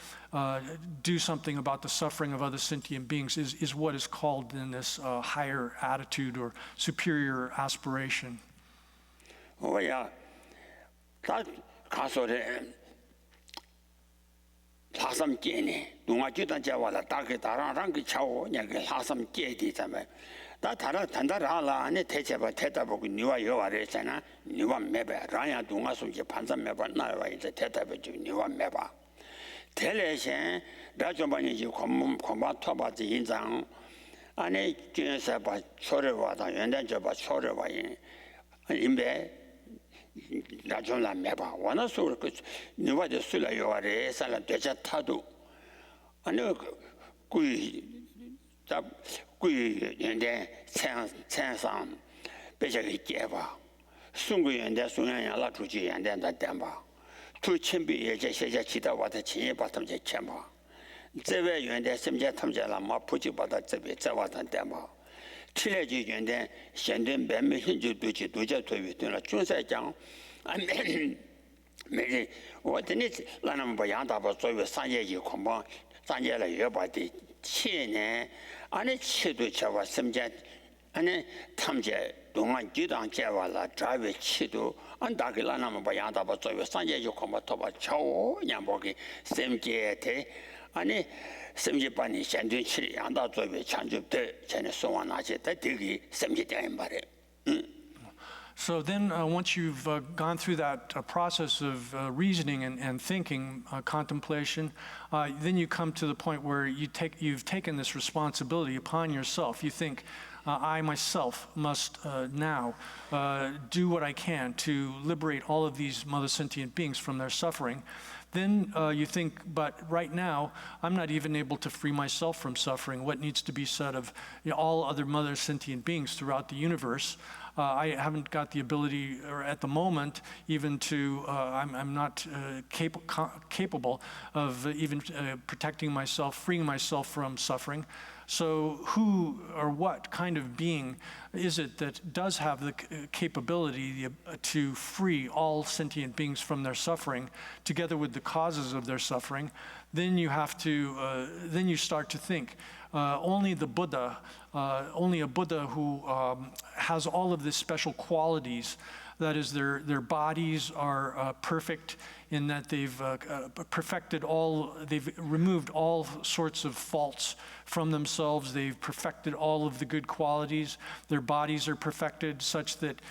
B: do something about the suffering of other sentient beings is what is called in this higher attitude or superior aspiration.
A: Oh yeah, that 가서래 하삼 깨네. 동아 주단 자와라 다게 다랑랑 그 차오 냐게 하삼 깨디잖아. 다 단다라라 안에 대체바 대답하고 니와 여와래잖아. 니와 매바 라야 동아 속에 반삼 매바 나와 이제 대답해 주 니와 매바. 텔레신 라조반이지 콤바 토바지 인장 안에 주에서 봐 초려와다 연단저 봐 초려와 임배 라존라 매바 원어서 그 니와저 술라 여와래 살라 되자 타도 아니 꾸이 연대 찬상 배저기 깨봐 순구 연대 송양야라 주지 연대다 땜바 두 친비 예제 세제 기다 와다 친이 바텀제 쳔바 제외 연대 심제 탐제라 마 부지 바다 제외 자와다 땜바 칠레지 연대 현대 매매 현주 도지 도자 도위들라 준사장 아멘 매지 어디니 라는 뭐 양다버 소위 산예지 공부 산예라 여바디 치네 안에 치도 자와 심제 안에 탐제 동안 기당 제와라 자외 치도 안다길라나면 뭐 양다버 소위 산예지 공부 도바 차오 양보기 심제테 아니 심지반이 현대 치 양다 소위 chanjup대 전에 소원하지 되게 심지대인 말에
B: So then once you've gone through that process of reasoning and thinking, contemplation, then you come to the point where you've taken this responsibility upon yourself. You think, I myself must now do what I can to liberate all of these mother sentient beings from their suffering, then you think, but right now, I'm not even able to free myself from suffering. What needs to be said of all other mother sentient beings throughout the universe? I haven't got the ability, or at the moment, even to, I'm not capable of even protecting myself, freeing myself from suffering. So who or what kind of being is it that does have the capability to free all sentient beings from their suffering, together with the causes of their suffering? Then you have to, then you start to think, only the Buddha, only a Buddha who has all of these special qualities, that is, their bodies are perfect in that they've perfected all, they've removed all sorts of faults from themselves. They've perfected all of the good qualities. Their bodies are perfected such that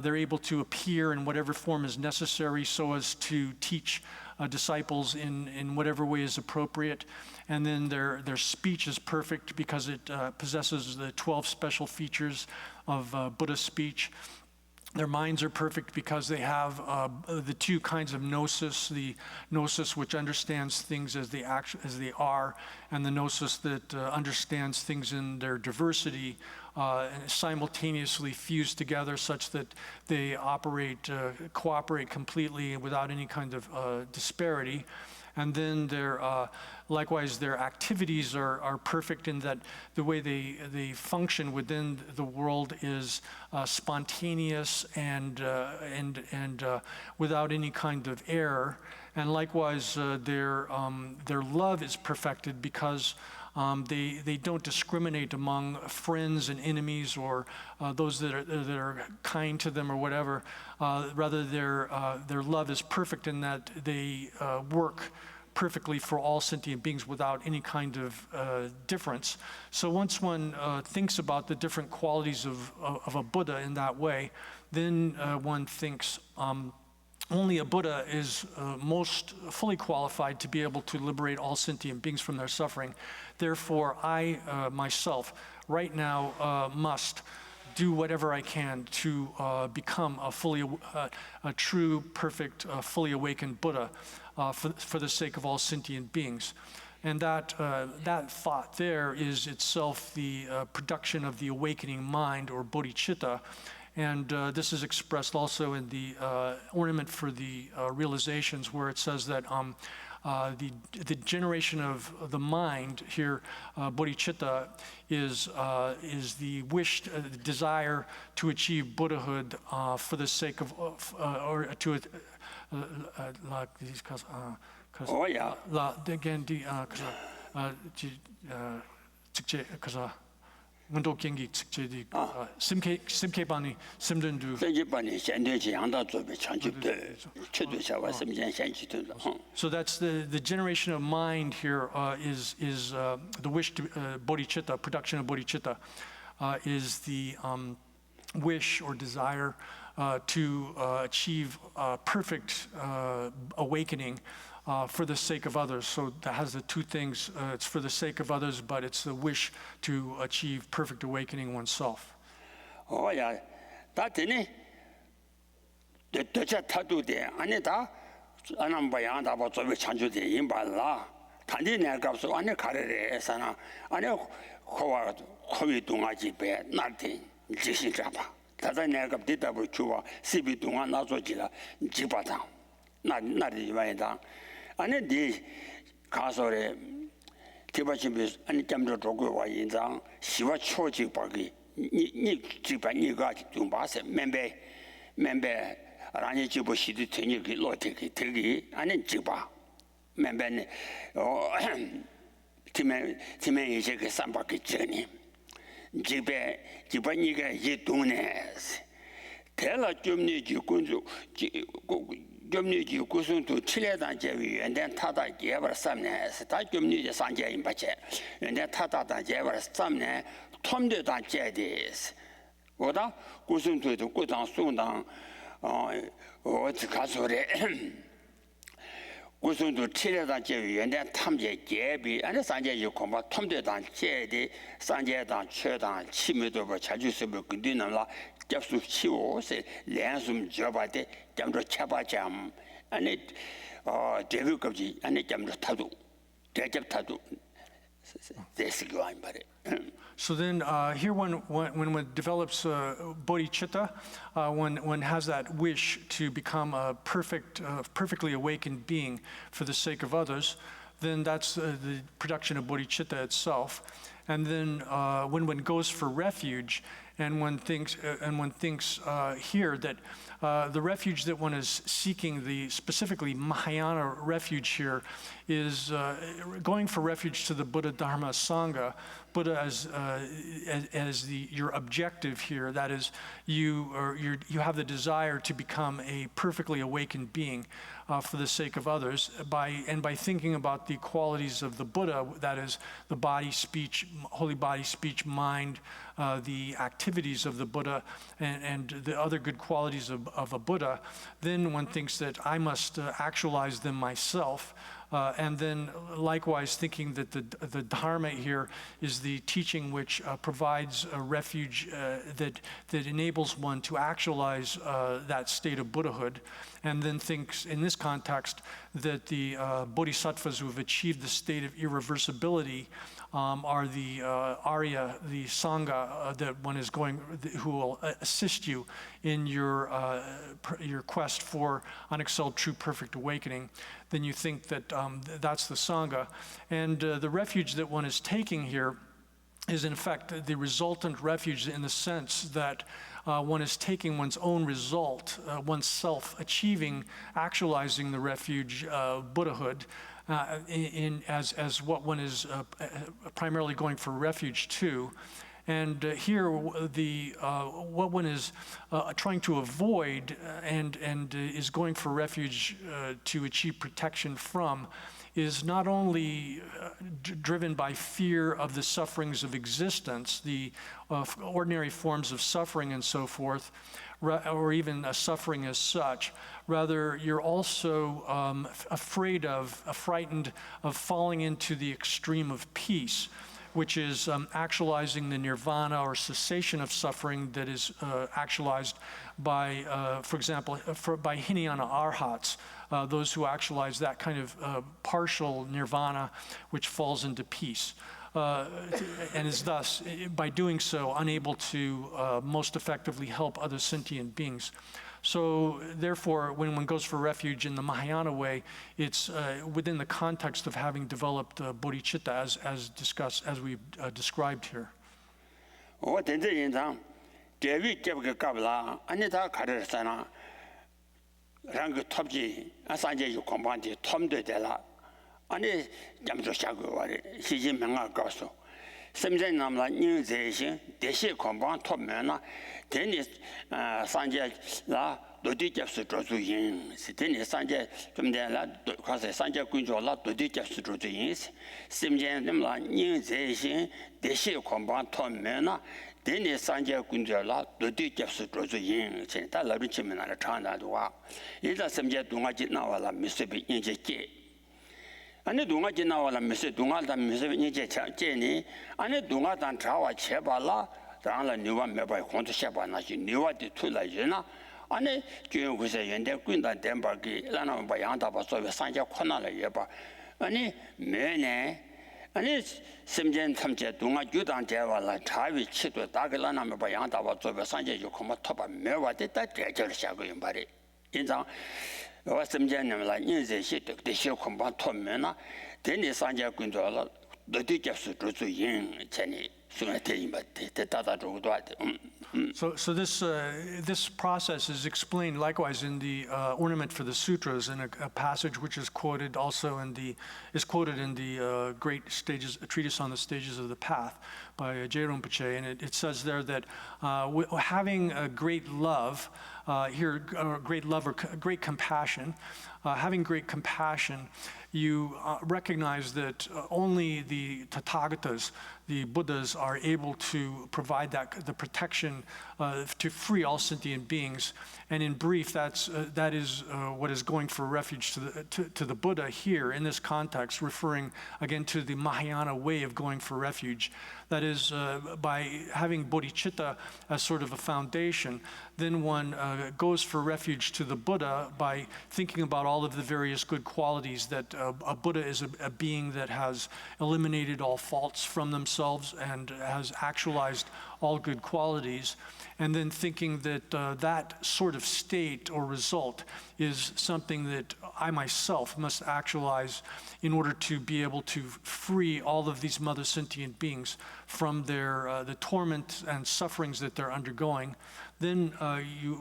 B: they're able to appear in whatever form is necessary so as to teach disciples in whatever way is appropriate. And then their speech is perfect because it possesses the 12 special features of Buddha speech. Their minds are perfect because they have the two kinds of gnosis, the gnosis which understands things as they are, and the gnosis that understands things in their diversity, simultaneously fused together such that they cooperate completely without any kind of disparity. And then likewise, their activities are perfect in that the way they function within the world is spontaneous and without any kind of error. And likewise, their love is perfected because they don't discriminate among friends and enemies or those that are kind to them or whatever. Rather, their love is perfect in that they work perfectly for all sentient beings without any kind of difference. So once one thinks about the different qualities of a Buddha in that way, then one thinks only a Buddha is most fully qualified to be able to liberate all sentient beings from their suffering. Therefore, I myself right now must do whatever I can to become a true, perfect, fully awakened Buddha for the sake of all sentient beings. And that thought there is itself the production of the awakening mind, or bodhicitta. And this is expressed also in the ornament for the realizations, where it says that the generation of the mind here, bodhicitta, is the wish, desire to achieve Buddhahood for the sake of, or to, like these, because,
A: oh yeah,
B: again, because 운동 경기 측제디 심케반이 심든도
A: 세계반이 현대지 양다 쪽에 전집들 최도샤와 심전현지들.
B: So that's the generation of mind here is the wish to bodhicitta, production of bodhicitta is the wish or desire to achieve perfect awakening for the sake of others. So that has the two things. It's for the sake of others, but it's the wish to achieve perfect awakening oneself.
A: Oh yeah, that's the tattoo. Anita, I'm beyond about the change in Bala. Tandina Gapso, Anna Carre, Sana, Anna Howard, Hovitungaji Bear, nothing, Jissi Japa. Tazanagap did double chua, Sibi Tunga, Nazojila, Jipata. Not even and the Casore Tibachibis and Jamdo Drogo in Zang, Shiva Chochi Pagi, Nipani got Tumbas, Membe, Rani Jibushi, Teniki, Lotiki, Tigi, and in Jiba. Memben, Time is a Sambaki journey. Jibe, Jibaniga, Yitunes. Tell a Jumni Jukunzu. Community Kusun to Chilean Jevi, and then Tata gave us some that community Sanja in Bache, and then Tata gave us some Tom de Jedis. Oda Kusun to the Kutan Sundan or the Casore 고순도 치료단 제위연대 탐제 계비 아니 산제유 공부 톰대단 제디 산제단 최단 치매도 뭐 자주스을 근디나라 접수 치오세 랜숨 접아대 잠도 차바잠 아니 데뷔급지 아니 잠도 타도 대접 타도 됐을거 아니 말이야.
B: So then here when one develops bodhicitta, one has that wish to become a perfectly awakened being for the sake of others, then that's the production of bodhicitta itself. And then when one goes for refuge, and one thinks here that the refuge that one is seeking, the specifically Mahayana refuge here, is going for refuge to the Buddha, Dharma, Sangha. Buddha as your objective here. That is, you have the desire to become a perfectly awakened being for the sake of others by thinking about the qualities of the Buddha. That is, the body, speech, holy body, speech, mind, the activities of the Buddha, and the other good qualities of a Buddha. Then one thinks that I must actualize them myself. And then likewise thinking that the Dharma here is the teaching which provides a refuge that enables one to actualize that state of Buddhahood, and then thinks in this context that the bodhisattvas who have achieved the state of irreversibility are the Arya, the Sangha that one is going, who will assist you in your quest for unexcelled true perfect awakening. Then you think that that's the Sangha. And the refuge that one is taking here is in fact the resultant refuge in the sense that one is taking one's own result, oneself achieving, actualizing the refuge Buddhahood as what one is primarily going for refuge to. And here, what one is trying to avoid and is going for refuge to achieve protection from is not only driven by fear of the sufferings of existence, the ordinary forms of suffering and so forth, or even suffering as such. Rather, you're also frightened of falling into the extreme of peace, which is actualizing the nirvana or cessation of suffering that is actualized by, for example, by Hinayana arhats, those who actualize that kind of partial nirvana, which falls into peace. And is thus, by doing so, unable to most effectively help other sentient beings. So therefore, when one goes for refuge in the Mahayana way, it's within the context of having developed bodhicitta, as discussed, as we've described here.
A: Semjen namla nyin zeishin deshe komban top mena teni sanje la dodi japsu trozu yin si teni sanje tumden la kwase sanje kunjo la dodi japsu trozu yin semjen namla nyin zeishin deshe komban top mena teni sanje kunjo la dodi japsu trozu yin chen ta la ruchi mena la chanda duwa ida semjen dunga jitna wala misubi yin je ke 아니 동아 지나와라 메세 동아다 메세 니제 제니 아니 동아단 자와 제발라 장라 니와 메바 콘트 샤바나시 니와디 투라이나 아니 교육에서 연대 군단 덴바기 라나 바양다 바서 산자 코나라 예바 아니 메네 아니 심전 탐제 동아 교단 제발라 자위 치도 다글라나 바양다 바서 산자 요코마 토바 메와디 다 제절 샤고 임바리 인장 와스름제님라 인제시 뜻이 공부 토면나 데니 산자 군조라 너디 접수 주주인 전이 수행되임한테 대다다 주고도 하대.
B: So this process is explained likewise in the ornament for the sutras, in a passage which is quoted also in the great stages, a treatise on the stages of the path by Gelug Mahamudra, and it says there that having a great love here, great love or great compassion. Having great compassion, you recognize that only the Tathagatas, the Buddhas, are able to provide the protection to free all sentient beings. And in brief, that is what is going for refuge to the Buddha here in this context, referring again to the Mahayana way of going for refuge. That is, by having bodhicitta as sort of a foundation, then one goes for refuge to the Buddha by thinking about all of the various good qualities that a Buddha is a being that has eliminated all faults from themselves and has actualized all good qualities, and then thinking that that sort of state or result is something that I myself must actualize in order to be able to free all of these mother sentient beings from the torment and sufferings that they're undergoing. Then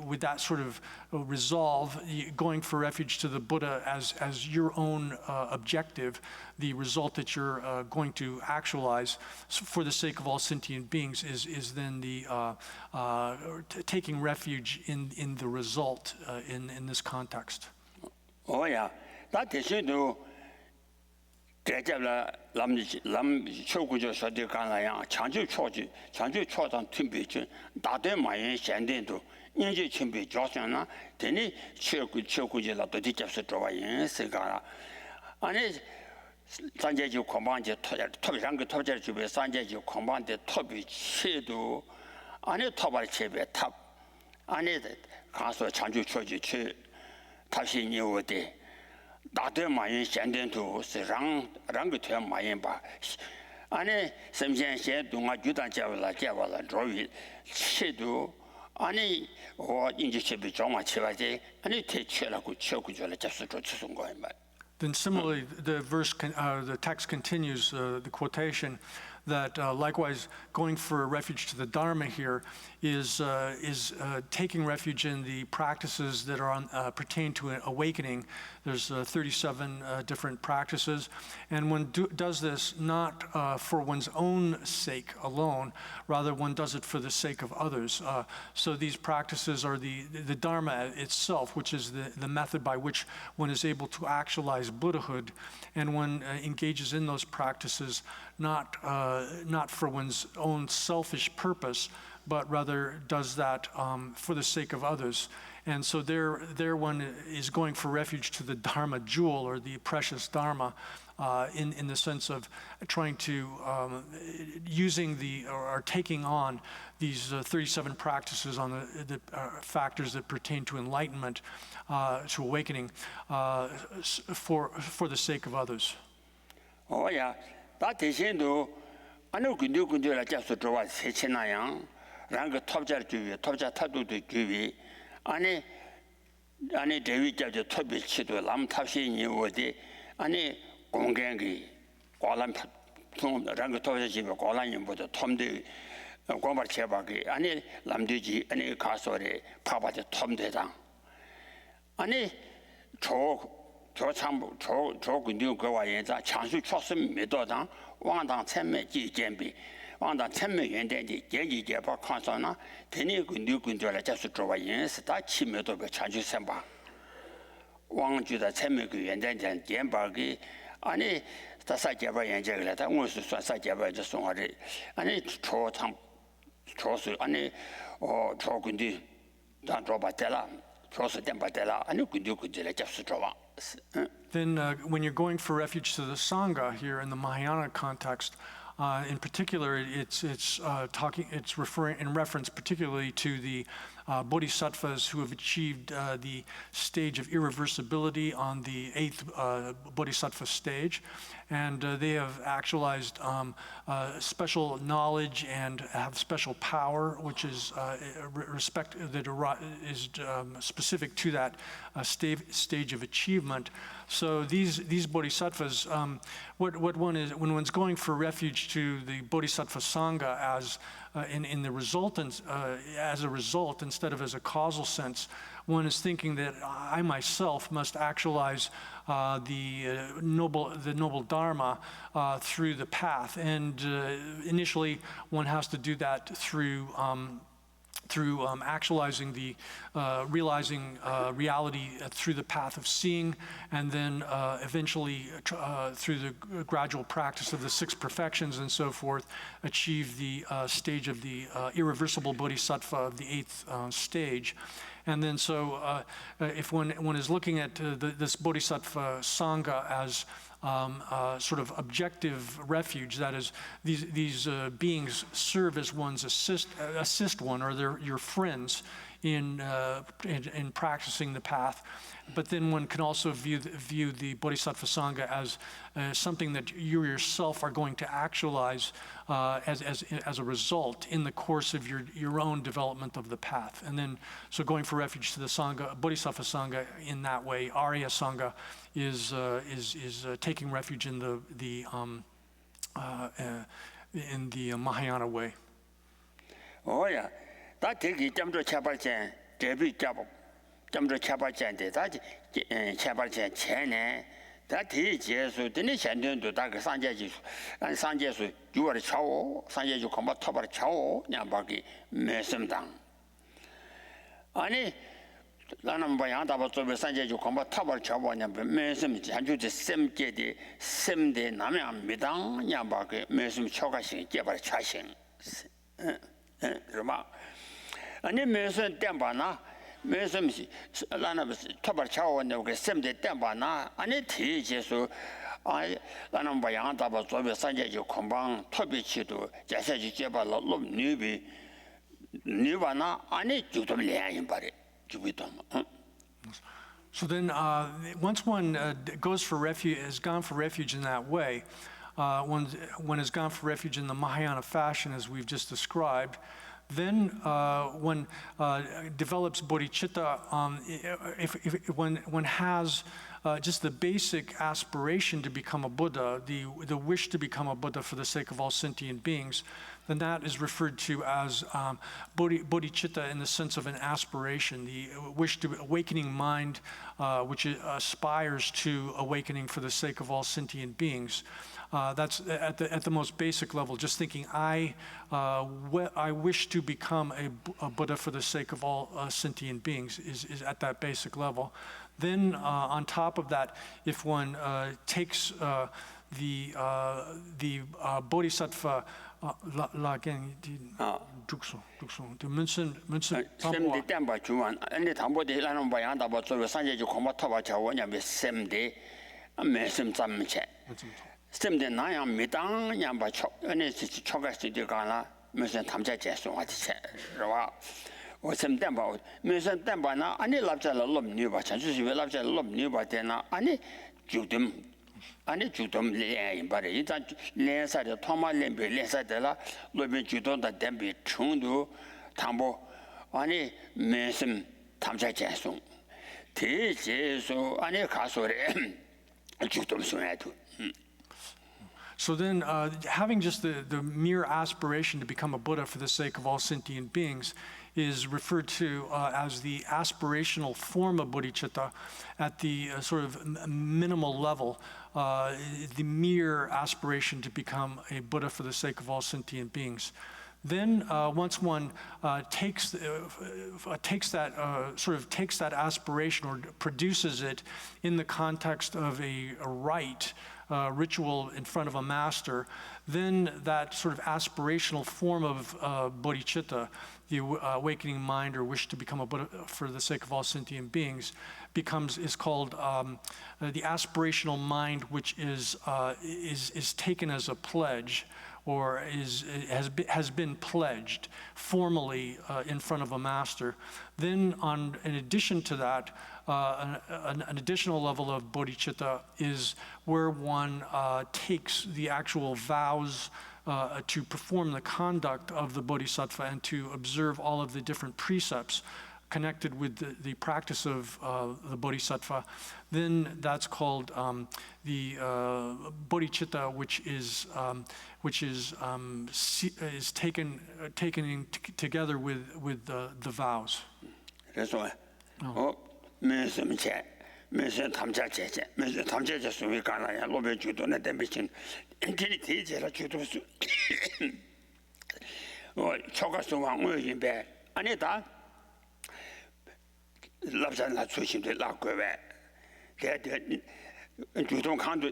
B: with that sort of resolve, going for refuge to the Buddha as your own objective, the result that you're going to actualize for the sake of all sentient beings is then the taking refuge in the result in this context.
A: Oh yeah, that is to 대접라 람 초구조 서디 간라야 장주 초지 장주 초단 팀비지 다대 마연 현대도 인지 팀비 조선나 되니 초구지라도 뒤잡서 들어와요 세가라 아니 산재지 공방제 토비랑 그 토비제 주변 산재지 공방제 토비 체도 아니 토발 체베 탑 아니 가서 장주 초지 최 다시 니오데 다들 많이 현대도 랑个많이 봐 아니 섬전세 동아 주단 잡을라 저위 시도 아니 인지 집이 좀 맞춰야지 아니 대체라고 쳐구절을 잡수 줬던 거야 말.
B: Then similarly, the text continues, the quotation, that likewise going for refuge to the Dharma here is taking refuge in the practices that are pertain to awakening. There's 37 different practices, and one does this not for one's own sake alone, rather one does it for the sake of others. So these practices are the Dharma itself, which is the method by which one is able to actualize Buddhahood, and one engages in those practices not for one's own selfish purpose, but rather does that for the sake of others. And so there one is going for refuge to the Dharma jewel, or the precious Dharma, in the sense of trying to using or taking on these 37 practices on the factors that pertain to enlightenment, to awakening, for the sake of others.
A: Oh yeah, that 대신도 아니 근데 잡수 들어와 세치나양 랑그 톱자를 주위 톱자 타도도 주위 아니 대위 잡저 톱이 치도 남 탑시니 어디 아니 공경기 관람 랑그 톱자 집에 관람님보다 톰대 공발 제박이 아니 남되지 아니 가서래 파바데 톰대당 아니 저 근데 그와 연자 장수 초선 매도당 왕당 천매 지견비 왕당 천매 연대지 계기 개발 컨서나 대니 근데 잡수 들어와 연스 다 치매도 그 장수 선바 왕주다 천매 그 연대전 개발기 아니 다사 개발 연재를 다 무슨算개발 저 송아리 아니 초수 아니 저 근데 다 들어봤더라 초수 된 봤더라 아니 근데 잡수 들어와.
B: Then when you're going for refuge to the Sangha here in the Mahayana context, in particular, it's referring in reference particularly to the bodhisattvas who have achieved the stage of irreversibility on the 8th bodhisattva stage, and they have actualized special knowledge and have special power, which is respect that is specific to that stage of achievement. So these bodhisattvas, what one is when one's going for refuge to the bodhisattva sangha as in the resultant as a result instead of as a causal sense, one is thinking that I myself must actualize the noble dharma through the path, and initially one has to do that through through actualizing realizing reality through the path of seeing, and then eventually through the gradual practice of the 6 perfections and so forth, achieve the stage of the irreversible bodhisattva of the 8th stage. And then so if one is looking at this bodhisattva sangha as sort of objective refuge, that is, these beings serve as one's assist one, or they're your friends in practicing the path. But then one can also view the bodhisattva sangha as something that you yourself are going to actualize as a result in the course of your own development of the path. And then, so going for refuge to the sangha, bodhisattva sangha in that way, Arya sangha is taking refuge in the Mahayana way.
A: Oh yeah, that take it jump to chapel chen, Debbie Jabbo, jump to chapel chen, that chapel chen, that is so didn't send to Daka Sanjay and Sanjay, you are a chow, Sanjay, you come up top of chow, Yambaki, Messim down. Annie. 나는 뭐야다 버서 산제 주 공부 탑을 쳐보냐 매심 아주 샘게디 샘데 남양입니다. 냐바게 매심 초가신 개발 차신. 그러마 아니 매심 땜바나 매심 나는 탑을 쳐오냐 그 샘데 땜바나 아니 티제수 아 나는 뭐야다 버서 산제 주 공부 탑이 치도 자세지 개발로 놈니비 니바나 아니 주도 레야인 바리.
B: So then, once one goes for refuge, has gone for refuge in that way, one has gone for refuge in the Mahayana fashion, as we've just described, then one develops bodhicitta. If one has just the basic aspiration to become a Buddha, the wish to become a Buddha for the sake of all sentient beings, then that is referred to as bodhicitta in the sense of an aspiration, the wish to awakening mind, which aspires to awakening for the sake of all sentient beings. That's at the most basic level, just thinking, I wish to become a Buddha for the sake of all sentient beings is at that basic level. Then on top of that, if one takes the bodhisattva again, the Munson
A: Semde Damba Juan, and the Tambo de Lanum Bayanda, but so Sanjay Komatawa Chawania with Semde, a Messim Samche. Semde Nayam Midang, Yamba Chok, and it's Chogas to the Gala, Musan Tamja Jesu, what he said. Or some Damba, Musan Dambana, and he loves a lot new, but she loves a lot new, but then I Judum. 아니 주동 레인 바리 일단 레사의 토마 렘베 레사들라 로빈 주동다 뎀비 충도 담보 아니 매심 탐자 제송 대제소 아니 가소래 주동 소야도.
B: So then, having just the mere aspiration to become a Buddha for the sake of all sentient beings is referred to as the aspirational form of bodhicitta at the sort of minimal level, the mere aspiration to become a Buddha for the sake of all sentient beings. Then once one takes that aspiration or produces it in the context of a rite, ritual in front of a master, then that sort of aspirational form of bodhicitta, the awakening mind or wish to become a Buddha for the sake of all sentient beings, is called the aspirational mind, which is taken as a pledge, or has been pledged formally in front of a master. Then, in addition to that, an additional level of bodhicitta is where one takes the actual vows to perform the conduct of the bodhisattva and to observe all of the different precepts connected with the practice of the bodhisattva. Then that's called the bodhicitta, which is taken together with the vows.
A: That's why. Oh, 매심 제, 매심 탐자 제제, 매심 탐자 제수 위 가나야 로베 주도네 덴비친 인티리 대제라 주도수. 어 초가수 왕의 임배 아니다. 랍산나 수심도 라고에. 대대 주동 강도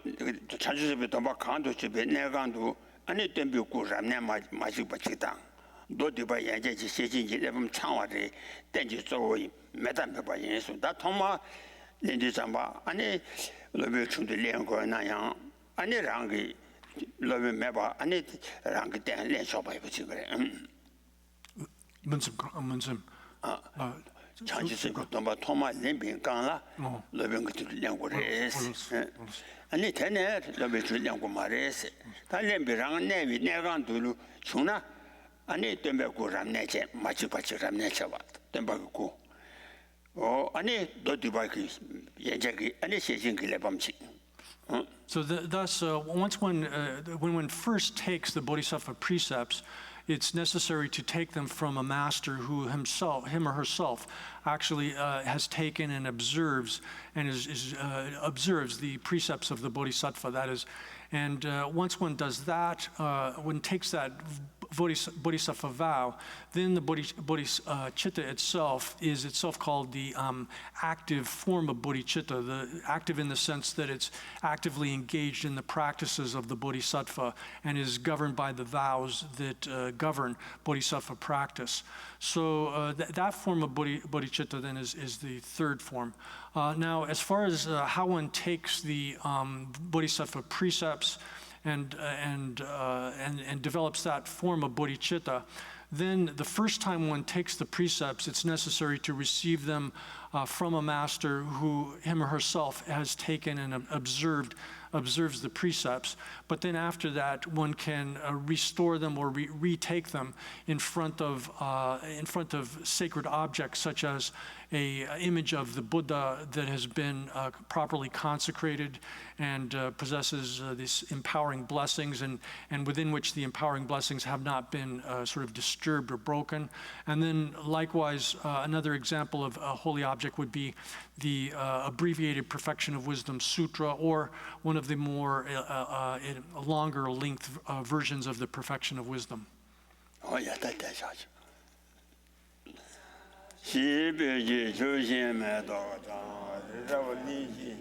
A: 자주집에 도박 강도 집에 내강도 아니 덤비고 ram내 마시 받치다. 도디바 연제지 세진지 레범 창화리 땡지 조이 매담be 봐 예수 다 통마 렌지 잠바 아니 러베 충도 련거 나양 아니 랑기 러베 매바 아니 랑기 땡 렌쇼 봐 이거지 그래.
B: 문심
A: 장지스 도바 통마 렌빈 강라 러베 그 련거레스 아니 되네 러베 련거 말레스 다 렌비랑 내비 내강도로 충나 아니 덤베고 ram내제 마치바치 ram내쳐 봐. 덤바고. 아니 도디바기 예제기 아니 세진기래 범치.
B: So thus, once when one first takes the bodhisattva precepts, it's necessary to take them from a master who him or herself, actually has taken and observes and observes the precepts of the bodhisattva. That is, and once one does that, one takes that bodhisattva vow, then the bodhicitta itself is itself called the active form of bodhicitta, the active in the sense that it's actively engaged in the practices of the bodhisattva and is governed by the vows that govern bodhisattva practice. So that form of bodhicitta then is the third form. Now, as far as how one takes the bodhisattva precepts and develops that form of bodhicitta, then the first time one takes the precepts, it's necessary to receive them from a master who him or herself has taken and observes the precepts. But then after that, one can restore them or retake them in front of sacred objects, such as a image of the Buddha that has been properly consecrated and possesses these empowering blessings, and within which the empowering blessings have not been sort of disturbed or broken. And then likewise, another example of a holy object would be the abbreviated Perfection of Wisdom Sutra, or one of the more longer length versions of the Perfection of Wisdom.
A: Oh, yeah, that's 西北极首先买到张，这我理解。